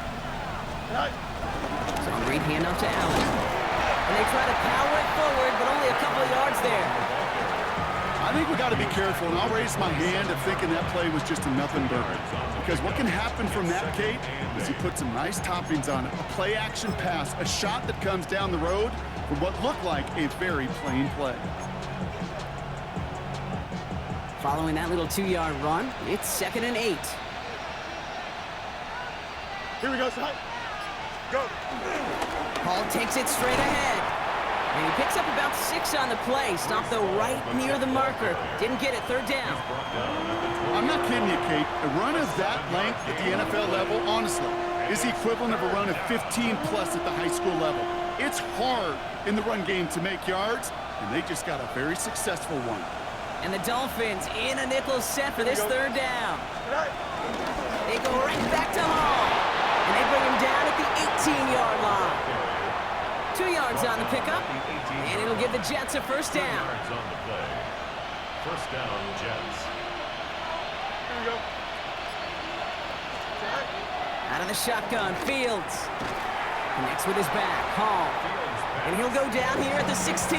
So great handoff to Allen. And they try to power it forward, but only a couple of yards there. I think we got to be careful, and I'll raise my hand of thinking that play was just a nothing burger. Because what can happen from that, Kate, is he put some nice toppings on it. A play-action pass, a shot that comes down the road for what looked like a very plain play. Following that little 2-yard run, it's 2nd and 8. Here we go, son. Go. Hall takes it straight ahead. And he picks up about 6 on the play. Stopped, though, right near the marker. Didn't get it. 3rd down. I'm not kidding you, Kate. A run of that length at the NFL level, honestly, is the equivalent of a run of 15-plus at the high school level. It's hard in the run game to make yards, and they just got a very successful one. And the Dolphins in a nickel set for this 3rd down. They go right back to Hall. And they bring him down at the 18-yard line. 2 yards on the pickup, and it'll give the Jets a 1st down. 1st down, Jets. Here we go. Out of the shotgun, Fields. Connects with his back, Hall. And he'll go down here at the 16.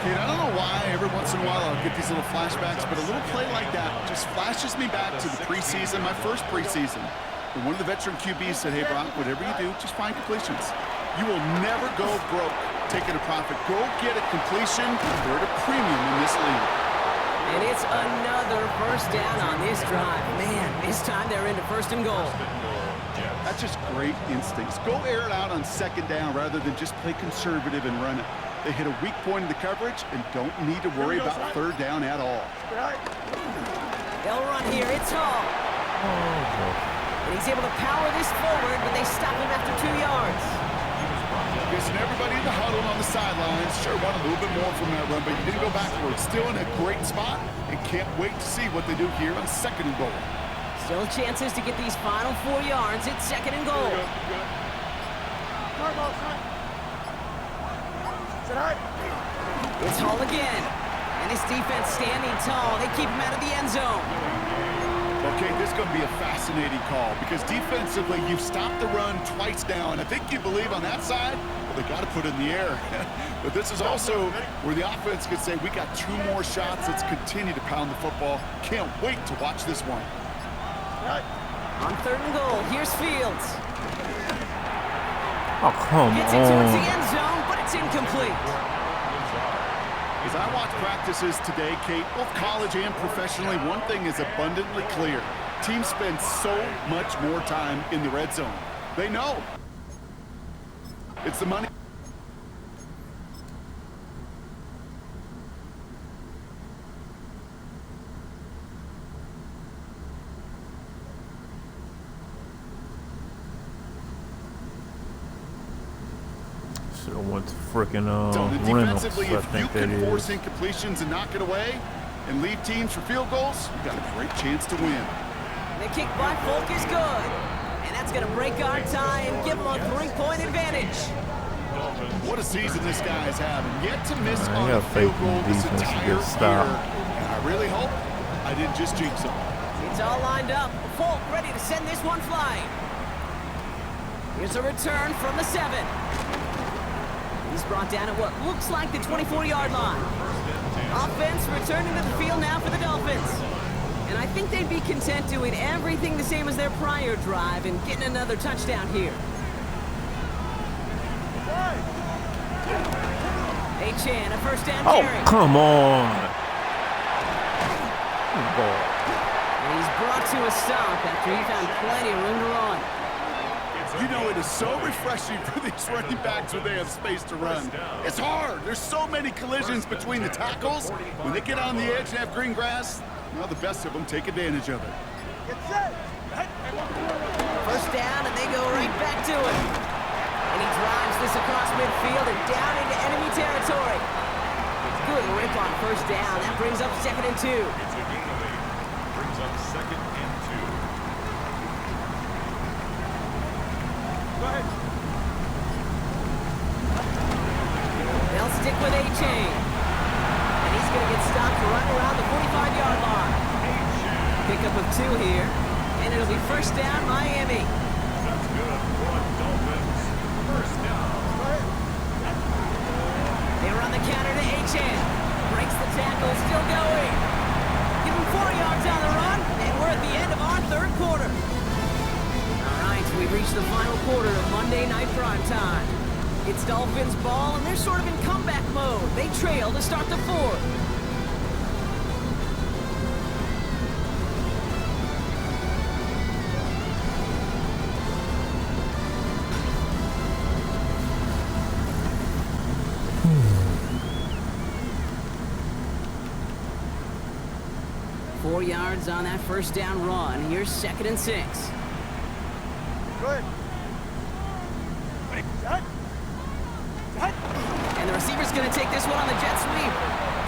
Kate, I don't know why every once in a while I'll get these little flashbacks, but a little play like that just flashes me back to the preseason, my first preseason. And one of the veteran QBs said, hey, Brock, whatever you do, just find completions. You will never go broke taking a profit. Go get a completion. We're at a premium in this league. And it's another first down on this drive. Man, this time they're into first and goal. That's just great instincts. Go air it out on second down rather than just play conservative and run it. They hit a weak point in the coverage and don't need to worry about third down at all. They'll run here. It's Hall. And he's able to power this forward, but they stop him after 2 yards. Guessing everybody in the huddle on the sidelines sure want a little bit more from that run, but you didn't go backwards. Still in a great spot and can't wait to see what they do here on second and goal. Still chances to get these final 4 yards. It's second and goal. It's Hall again. And this defense standing tall. They keep him out of the end zone. Okay, this is going to be a fascinating call because defensively you've stopped the run twice now, and I think you believe on that side, well, they got to put it in the air. But this is also where the offense could say, we got 2 more shots. Let's continue to pound the football. Can't wait to watch this one. On third and goal, here's Fields. Oh, come Gets it towards the on. end zone, but it's incomplete. As I watch practices today, Kate, both college and professionally, one thing is abundantly clear. Teams spend so much more time in the red zone. They know. It's the money. Should have went to freaking Reynolds, Defensively, I if you think that can force is. incompletions and knock it away and leave teams for field goals, you got a great chance to win. The kick by Folk is good. And that's going to break our tie and give them a 3-point advantage. What a season this guy is having. Yet to miss Man, on I a got faith field in goal the this defense to entire get year. stopped. And I really hope I didn't just jinx him. It's all lined up. Folk ready to send this one flying. Here's a return from the 7. He's brought down at what looks like the 24-yard line. Offense returning to the field now for the Dolphins. And I think they'd be content doing everything the same as their prior drive and getting another touchdown here. Chan, a first down Oh, carry. come on. Good ball. And he's brought to a stop after he found plenty of room to run. You know, it is so refreshing for these running backs when they have space to run. It's hard. There's so many collisions between the tackles. When they get on the edge and have green grass, well, the best of them take advantage of it. First down, and they go right back to it. And he drives this across midfield and down into enemy territory. Good rip on first down. That brings up second and 2. Brings up second and 2. They'll stick with A-Chain. And he's going to get stopped right around the 45-yard line. Pickup of 2 here. And it'll be first down, Miami. That's good for Dolphins. First down. They run the counter to A-Chan. Breaks the tackle, still going. Give him 4 yards on the run, and we're at the end of our third quarter. All right, we've reached the final quarter of Monday Night Primetime. It's Dolphins ball, and they're sort of in comeback mode. They trail to start the fourth. Yards on that first down run. Here's second and 6. Good. And the receiver's going to take this one on the jet sweep.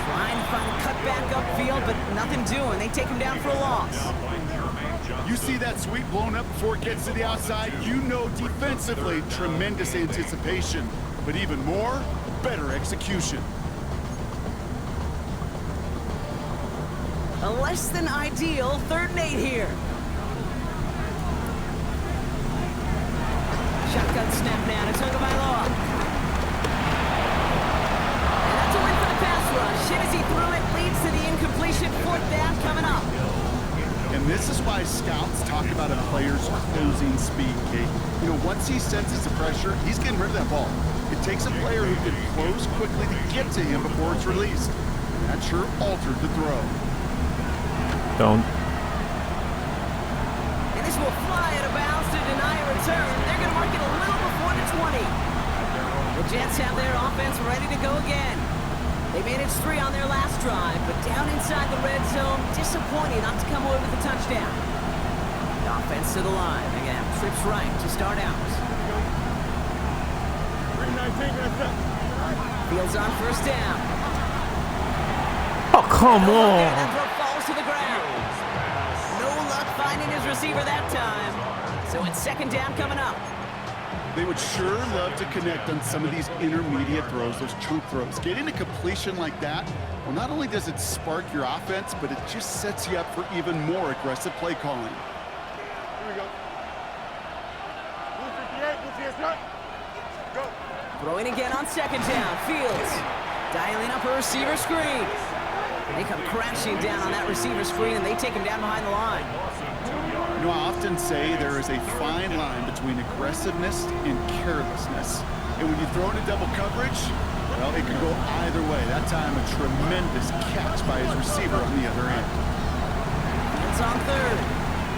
Trying to find a cut back upfield, but nothing doing. They take him down for a loss. You see that sweep blown up before it gets to the outside, you know defensively, tremendous anticipation. But even more, better execution. A less than ideal 3rd and 8 here. Shotgun snap now to Tagovailoa. And that's a win for the pass rush. Hit as he threw it, leads to the incompletion. 4th down coming up. And this is why scouts talk about a player's closing speed, Kate. You know, once he senses the pressure, he's getting rid of that ball. It takes a player who can close quickly to get to him before it's released. And that sure altered the throw. Don't. And this will fly out of bounds to deny a return. They're going to mark it a little before the 20. The Jets have their offense ready to go again. They managed 3 on their last drive, but down inside the red zone, disappointing not to come away with a touchdown. The offense to the line. They're going to have trips right to start out. 319, gonna set. Fields on 1st down. Oh, come on. That throw falls to the ground. No luck finding his receiver that time. So it's 2nd down coming up. They would sure love to connect on some of these intermediate throws, those chunk throws. Getting a completion like that, well, not only does it spark your offense, but it just sets you up for even more aggressive play calling. Here we go. 158, 158, go. Throwing again on 2nd down. Fields dialing up a receiver screen. They come crashing down on that receiver screen, and they take him down behind the line. You know, I often say there is a fine line between aggressiveness and carelessness. And when you throw into double coverage, well, it can go either way. That time, a tremendous catch by his receiver on the other end. Fields on 3rd.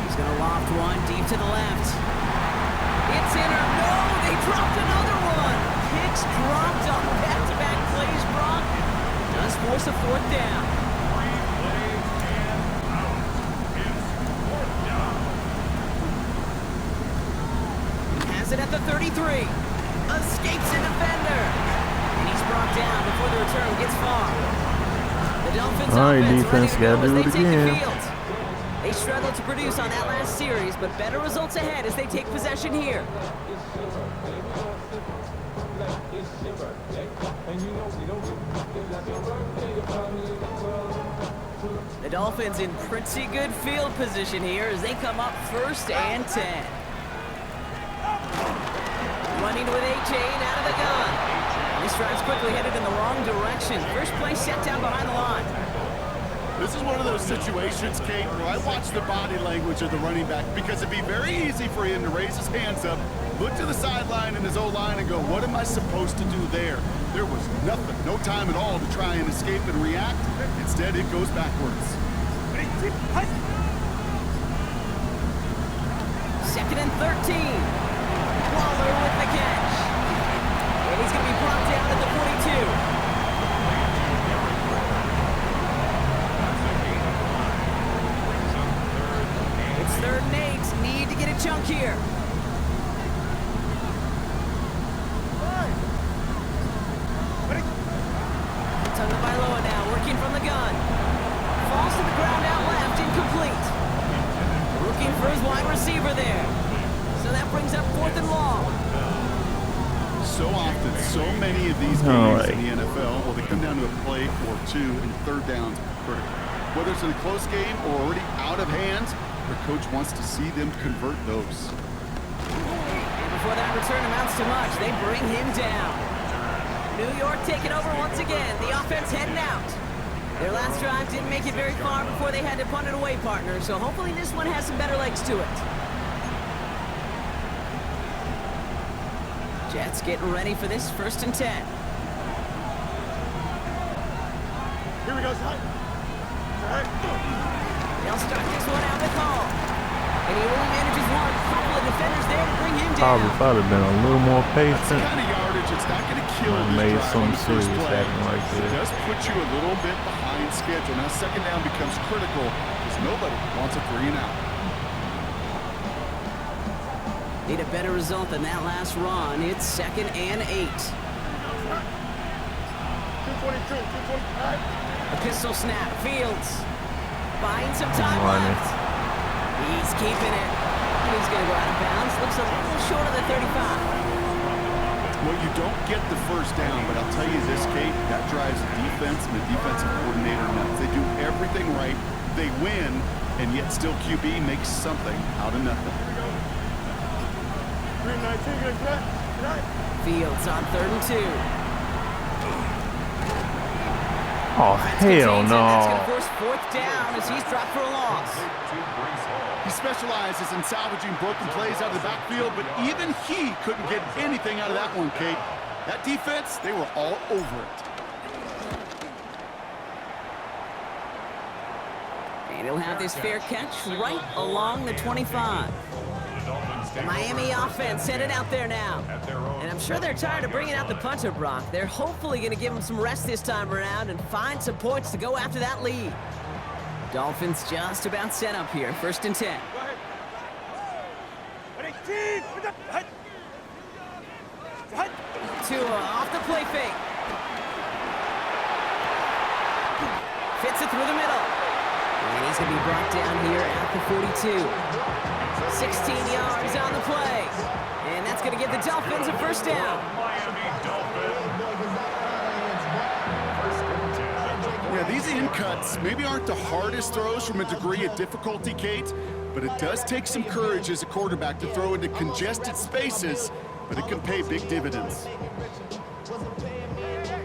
He's going to loft one deep to the left. It's in or no, they dropped another one. Picks dropped on back-to-back plays, Brock. Does force a 4th down. Has it at the 33. Escapes a defender. And he's brought down before the return gets far. The Dolphins offense defense, ready to go gotta do as it they take the again. field. They struggled to produce on that last series, but better results ahead as they take possession here. The Dolphins in pretty good field position here as they come up 1st and 10. Running with A-Chain out of the gun. This drive's quickly headed in the wrong direction. First play set down behind the line. This is one of those situations, Kate, where I watch the body language of the running back because it'd be very easy for him to raise his hands up, look to the sideline in his O-line and go, what am I supposed to do there? There was nothing, no time at all to try and escape and react. Instead, it goes backwards. 2nd and 13. Waller with the catch. And he's going to be brought down at the 42. It's 3rd and 8. Need to get a chunk here. Tagovailoa now working from the gun. Falls to the ground out left, incomplete. Looking for his wide receiver there. So that brings up 4th and long. So often, so many of these games in the NFL, well, they come down to a play or 2, and 3rd downs are critical. Whether it's in a close game or already out of hand, their coach wants to see them convert those. And before that return amounts to much, they bring him down. New York taking over once again. The offense heading out. Their last drive didn't make it very far before they had to punt it away, partner. So hopefully this one has some better legs to it. Jets getting ready for this 1st and 10. Here we go, son. They'll start this one out with Hall. And he only manages one. Couple of defenders there to bring him down. Probably been a little more patient. That's the kind of yardage it's not going to kill I this made drive some on the first serious play. happen right there. It does put you a little bit behind schedule. Now 2nd down becomes critical because nobody wants a 3 and out. Need a better result than that last run. It's 2nd and 8. 222, 225. A pistol snap. Fields buying some time Money. left. He's keeping it. He's going to go out of bounds. Looks a little short of the 35. Well, you don't get the 1st down, but I'll tell you this, Kate, that drives the defense and the defensive coordinator nuts. They do everything right. They win, and yet still QB makes something out of nothing. 319, gonna set. Fields on 3rd and 2. Oh, hell That's going no. to force fourth down as he's dropped for a loss. He specializes in salvaging broken plays out of the backfield, but even he couldn't get anything out of that one, Kate. That defense, they were all over it. And he'll have this fair catch right along the 25. The Miami offense headed out there now. And I'm sure they're tired of bringing out the punter, Brock. They're hopefully going to give him some rest this time around and find some points to go after that lead. Dolphins just about set up here. 1st and 10. Tua off the play fake. Fits it through the middle. And he's going to be brought down here at the 42. 16 yards on the play. And that's going to give the Dolphins a first down. Yeah, these in cuts maybe aren't the hardest throws from a degree of difficulty, Kate, but it does take some courage as a quarterback to throw into congested spaces, but it can pay big dividends.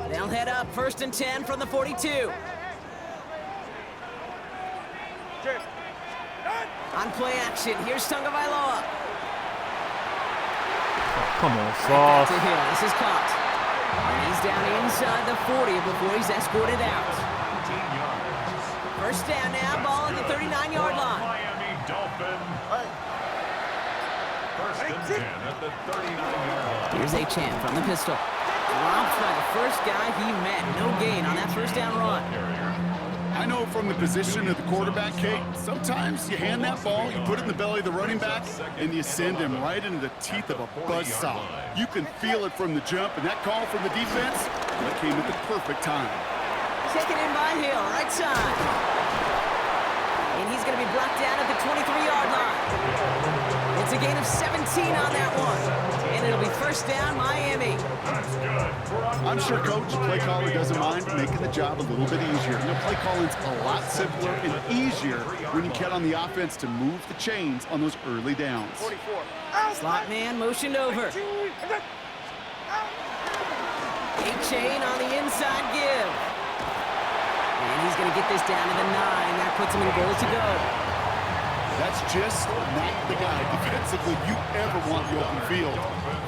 They'll head up 1st and 10 from the 42. On play action, here's Tagovailoa. Come on, Back Sauce. to Hill, this is caught. And he's down inside the 40 before he's escorted out. First down now, ball at the 39-yard line. Miami Dolphins. 1st and 10 at the 39-yard line. Here's Achane from the pistol. Dropped by the first guy he met. No gain on that first down run. I know from the position of the quarterback, Kate, sometimes you hand that ball, you put it in the belly of the running back, and you send him right into the teeth of a buzzsaw. You can feel it from the jump, and that call from the defense, that came at the perfect time. Taken in by Hill, right side. And he's going to be brought down at the 23-yard line. It's a gain of 17 on that one. And it'll be first down, Miami. I'm sure Coach, play caller, doesn't mind making the job a little bit easier. You know, play calling's a lot simpler and easier when you get on the offense to move the chains on those early downs. Slot man motioned over. Achane on the inside give. And he's going to get this down to the 9. That puts him in goal to go. That's just not the guy defensively you ever want in the open field.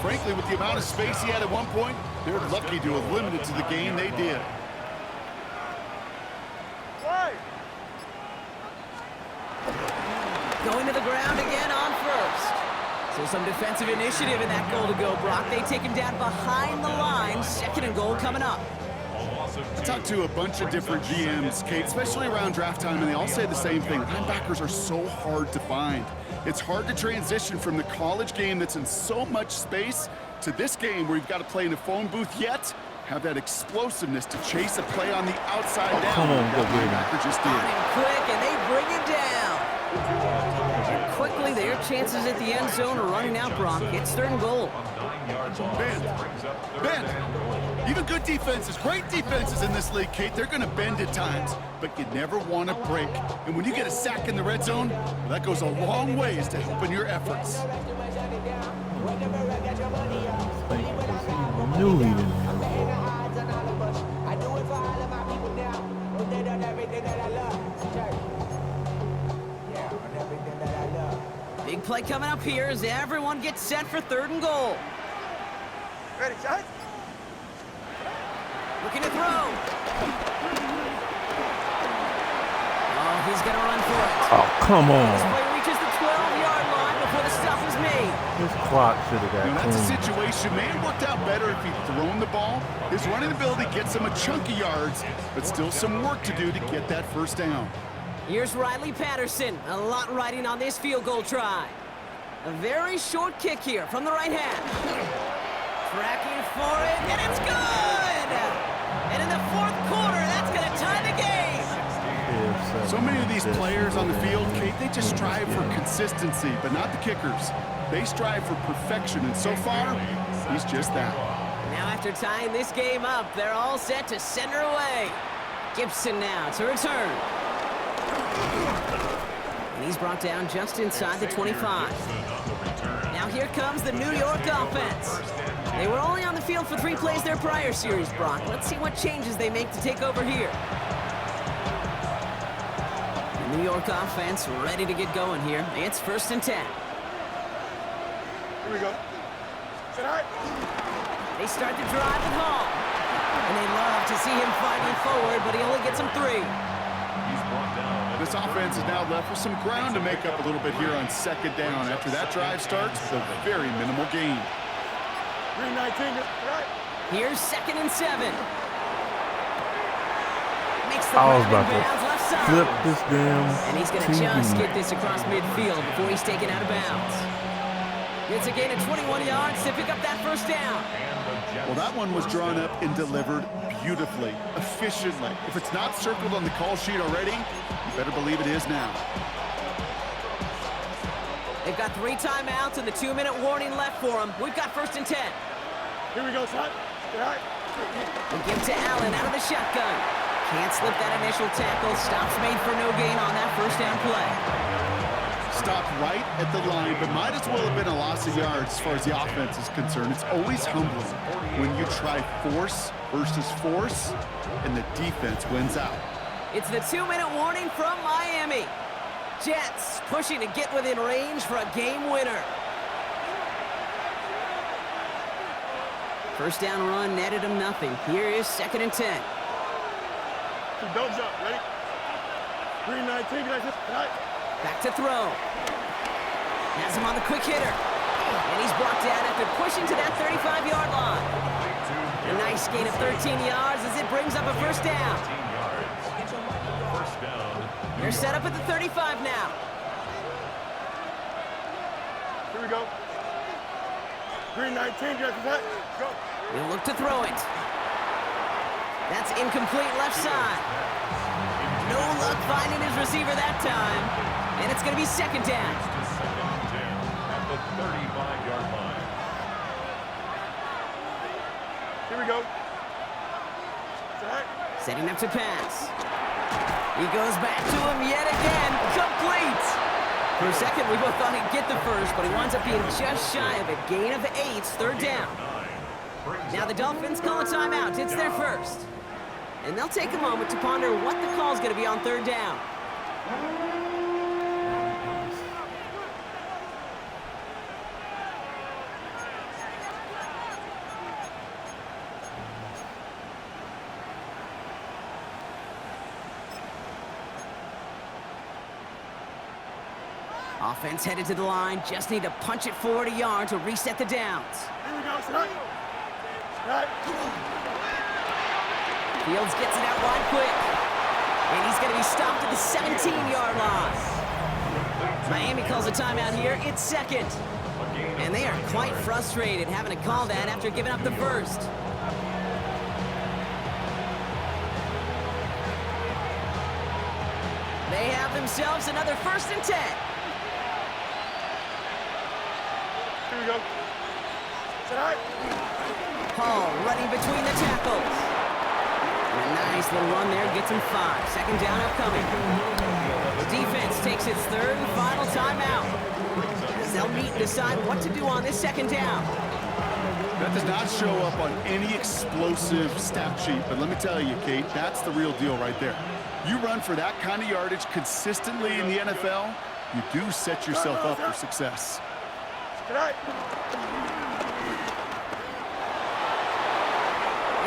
Frankly, with the amount of space he had at one point, they're lucky to have limited to the game they did. Going to the ground again on first. So some defensive initiative in that goal to go, Brock. They take him down behind the line. 2nd and goal coming up. I talked to a bunch of different GMs, Kate, especially around draft time, and they all say the same thing. Linebackers are so hard to find. It's hard to transition from the college game that's in so much space to this game where you've got to play in a phone booth, yet have that explosiveness to chase a play on the outside down. Come on, that linebacker just did. On him quick, and they bring him down. And quickly, their chances at the end zone are running out, Brock. It's 3rd and goal. Bend. Even good defenses, great defenses in this league, Kate, they're going to bend at times, but you never want to break. And when you get a sack in the red zone, well, that goes a long ways to helping your efforts. He knew he didn't have the ball. Big play coming up here as everyone gets set for 3rd and goal. Ready, shot. Looking to throw. Oh, he's going to run for it. Oh, come This on. play reaches the 12-yard line before the stop is made. This clock should have You know, got that's a clean. situation, may have worked out better if he'd thrown the ball. His running ability gets him a chunk of yards, but still some work to do to get that first down. Here's Riley Patterson. A lot riding on this field goal try. A very short kick here from the right hand. Tracking for it, and it's good! And in the 4th quarter, that's going to tie the game. So many of these players on the field, Kate, they just strive for consistency, but not the kickers. They strive for perfection, and so far, he's just that. Now after tying this game up, they're all set to send her away. Gibson now to return. And he's brought down just inside the 25. Now here comes the New York offense. They were only on the field for 3 plays their prior series, Brock. Let's see what changes they make to take over here. York offense ready to get going here. It's 1st and 10. Here we go. Sit high. They start the drive at home. And they love to see him fighting forward, but he only gets them 3. He's brought down. This offense is now left with some ground to make up a little bit here on 2nd down. After that drive starts, with a very minimal gain. 319. Right. Here's 2nd and 7. Makes the I was grab about in to bounds left side. flip this damn And he's going to TV. just get this across midfield before he's taken out of bounds. It's a gain of 21 yards to pick up that 1st down. Well, that one was drawn up and delivered beautifully, efficiently. If it's not circled on the call sheet already, you better believe it is now. They've got 3 timeouts and the 2-minute warning left for them. We've got 1st and 10. Here we go, son. Sit high. We give to Allen out of the shotgun. Can't slip that initial tackle. Stops made for no gain on that 1st down play. Stopped right at the line, but might as well have been a loss of yards as far as the offense is concerned. It's always humbling when you try force versus force, and the defense wins out. It's the 2-minute warning from Miami. Jets pushing to get within range for a game winner. 1st down run netted him nothing. Here is 2nd and 10. Don't jump. Ready? 319. Get out. Right. Back to throw. Has him on the quick hitter. And he's brought down after pushing to that 35-yard line. A nice gain of 13 yards as it brings up a 1st down. 15 yards. 1st down. They're set up at the 35 now. Here we go. 319. Get out. Go. He'll look to throw it. That's incomplete left side. No luck finding his receiver that time. And it's going to be 2nd down. To 2nd and 10 at the 35-yard line. Here we go. Sit high. Setting up to pass. He goes back to him yet again. Complete. For a second, we both thought he'd get the 1st, but he winds up being just shy of a gain of 8. 3rd down. Now the Dolphins call a timeout. It's their 1st. And they'll take a moment to ponder what the call's going to be on 3rd down. Offense headed to the line. Just need to punch it forward a yard to reset the downs. Here we go, son. Right. Fields gets it out wide quick. And he's going to be stopped at the 17-yard line. Miami calls a timeout here. It's 2nd. And they are quite frustrated having to call that after giving up the 1st. They have themselves another 1st and 10. Here we go. Sit high. Hall running between the tackles. And a nice little run there gets him 5. 2nd down upcoming. The defense takes its 3rd and final timeout. They'll meet and decide what to do on this 2nd down. That does not show up on any explosive stat sheet, but let me tell you, Kate, that's the real deal right there. You run for that kind of yardage consistently in the NFL, you do set yourself up for success. Sit high.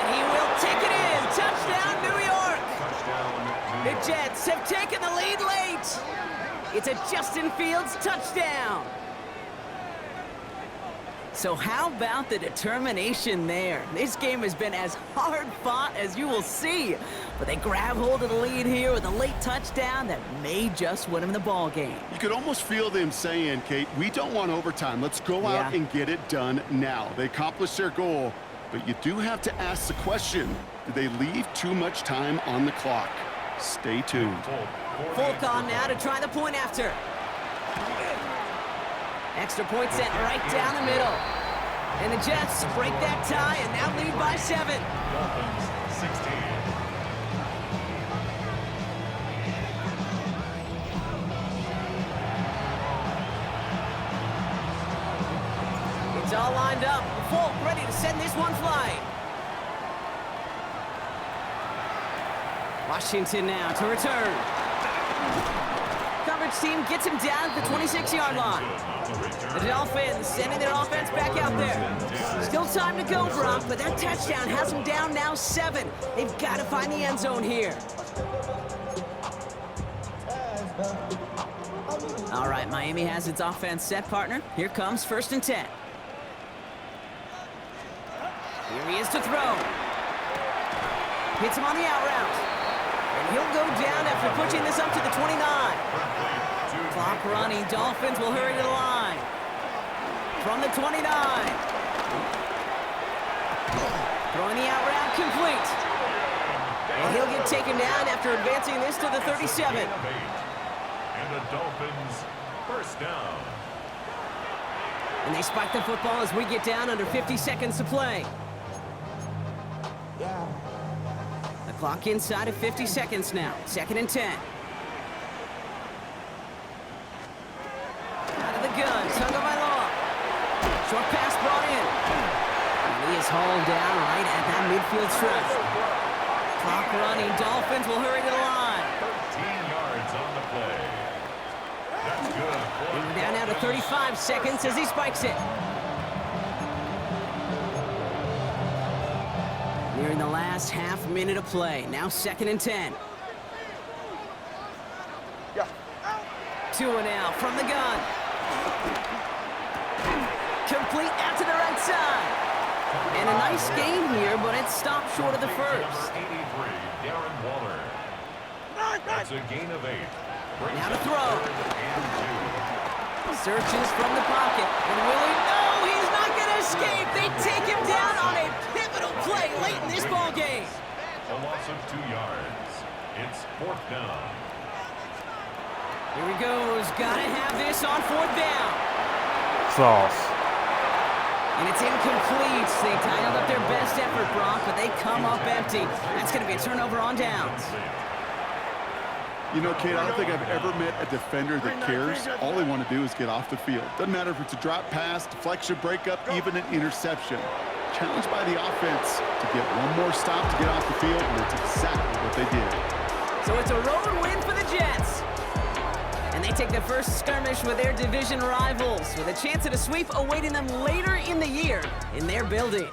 And he will take it in. Touchdown, New York. Touchdown. The Jets have taken the lead late. It's a Justin Fields touchdown. So how about the determination there? This game has been as hard fought as you will see. But they grab hold of the lead here with a late touchdown that may just win them the ball game. You could almost feel them saying, Kate, we don't want overtime. Let's go out and get it done now. They accomplished their goal, but you do have to ask the question, did they leave too much time on the clock? Stay tuned. Folk on now to try the point after. Extra point sent right down the middle. And the Jets break that tie and now lead by 7. Dolphins 16. It's all lined up. Folk ready to send this one flying. Washington now to return. coverage team gets him down at the 26-yard line. The Dolphins sending their offense back out there. Still time to go, Brock, but that touchdown has them down now 7. They've got to find the end zone here. All right, Miami has its offense set, partner. Here comes 1st and 10. Here he is to throw. Hits him on the out route. And he'll go down after pushing this up to the 29. Clock running. Dolphins will hurry to the line. From the 29. Throwing the out route complete. And he'll get taken down after advancing this to the 37. And the Dolphins, first down. And they spike the football as we get down under 50 seconds to play. The clock inside of 50 seconds now. 2nd and 10. Out of the gun. Tunga by Law. Short pass brought in. And he is hauled down right at that midfield stretch. Clock running. Dolphins will hurry to the line. 13 yards on the play. That's good. We're down now to 35 seconds as he spikes it. We're in the last half minute of play. Now 2nd and 10. Two and out from the gun. Complete out to the right side. And a nice game here, but it stopped short of the first. 83, Darren Waller. That's a gain of 8. Now to throw. And 2. Searches from the pocket. And Willie, no, he's not going to escape. They take him down on a pivotal play late in this ball game. A loss of 2 yards. It's 4th down. Here he goes. Got to have this on 4th down. Sauce. And it's incomplete. They dialed up their best effort, Brock, but they come up empty. That's going to be a turnover on downs. You know, Kate, I don't think I've ever met a defender that cares. All they want to do is get off the field. Doesn't matter if it's a drop pass, deflection, breakup, even an interception. Challenged by the offense to get one more stop to get off the field, and that's exactly what they did. So it's a road win for the Jets. And they take the first skirmish with their division rivals, with a chance at a sweep awaiting them later in the year in their building.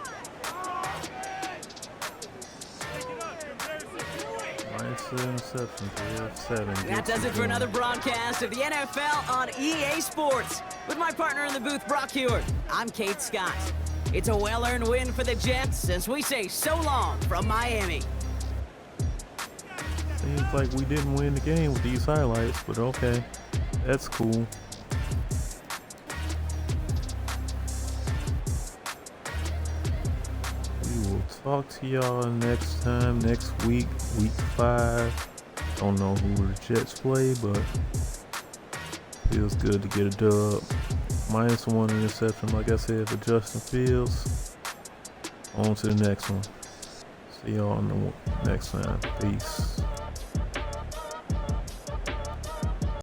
That does it for another broadcast of the NFL on EA Sports. With my partner in the booth, Brock Hewitt, I'm Kate Scott. It's a well-earned win for the Jets as we say so long from Miami. Seems like we didn't win the game with these highlights, but okay. That's cool. We will talk to y'all next time, next week, week 5. Don't know who the Jets play, but feels good to get a dub. Minus 1 interception, like I said, for Justin Fields. On to the next one. See y'all on the next time. Peace.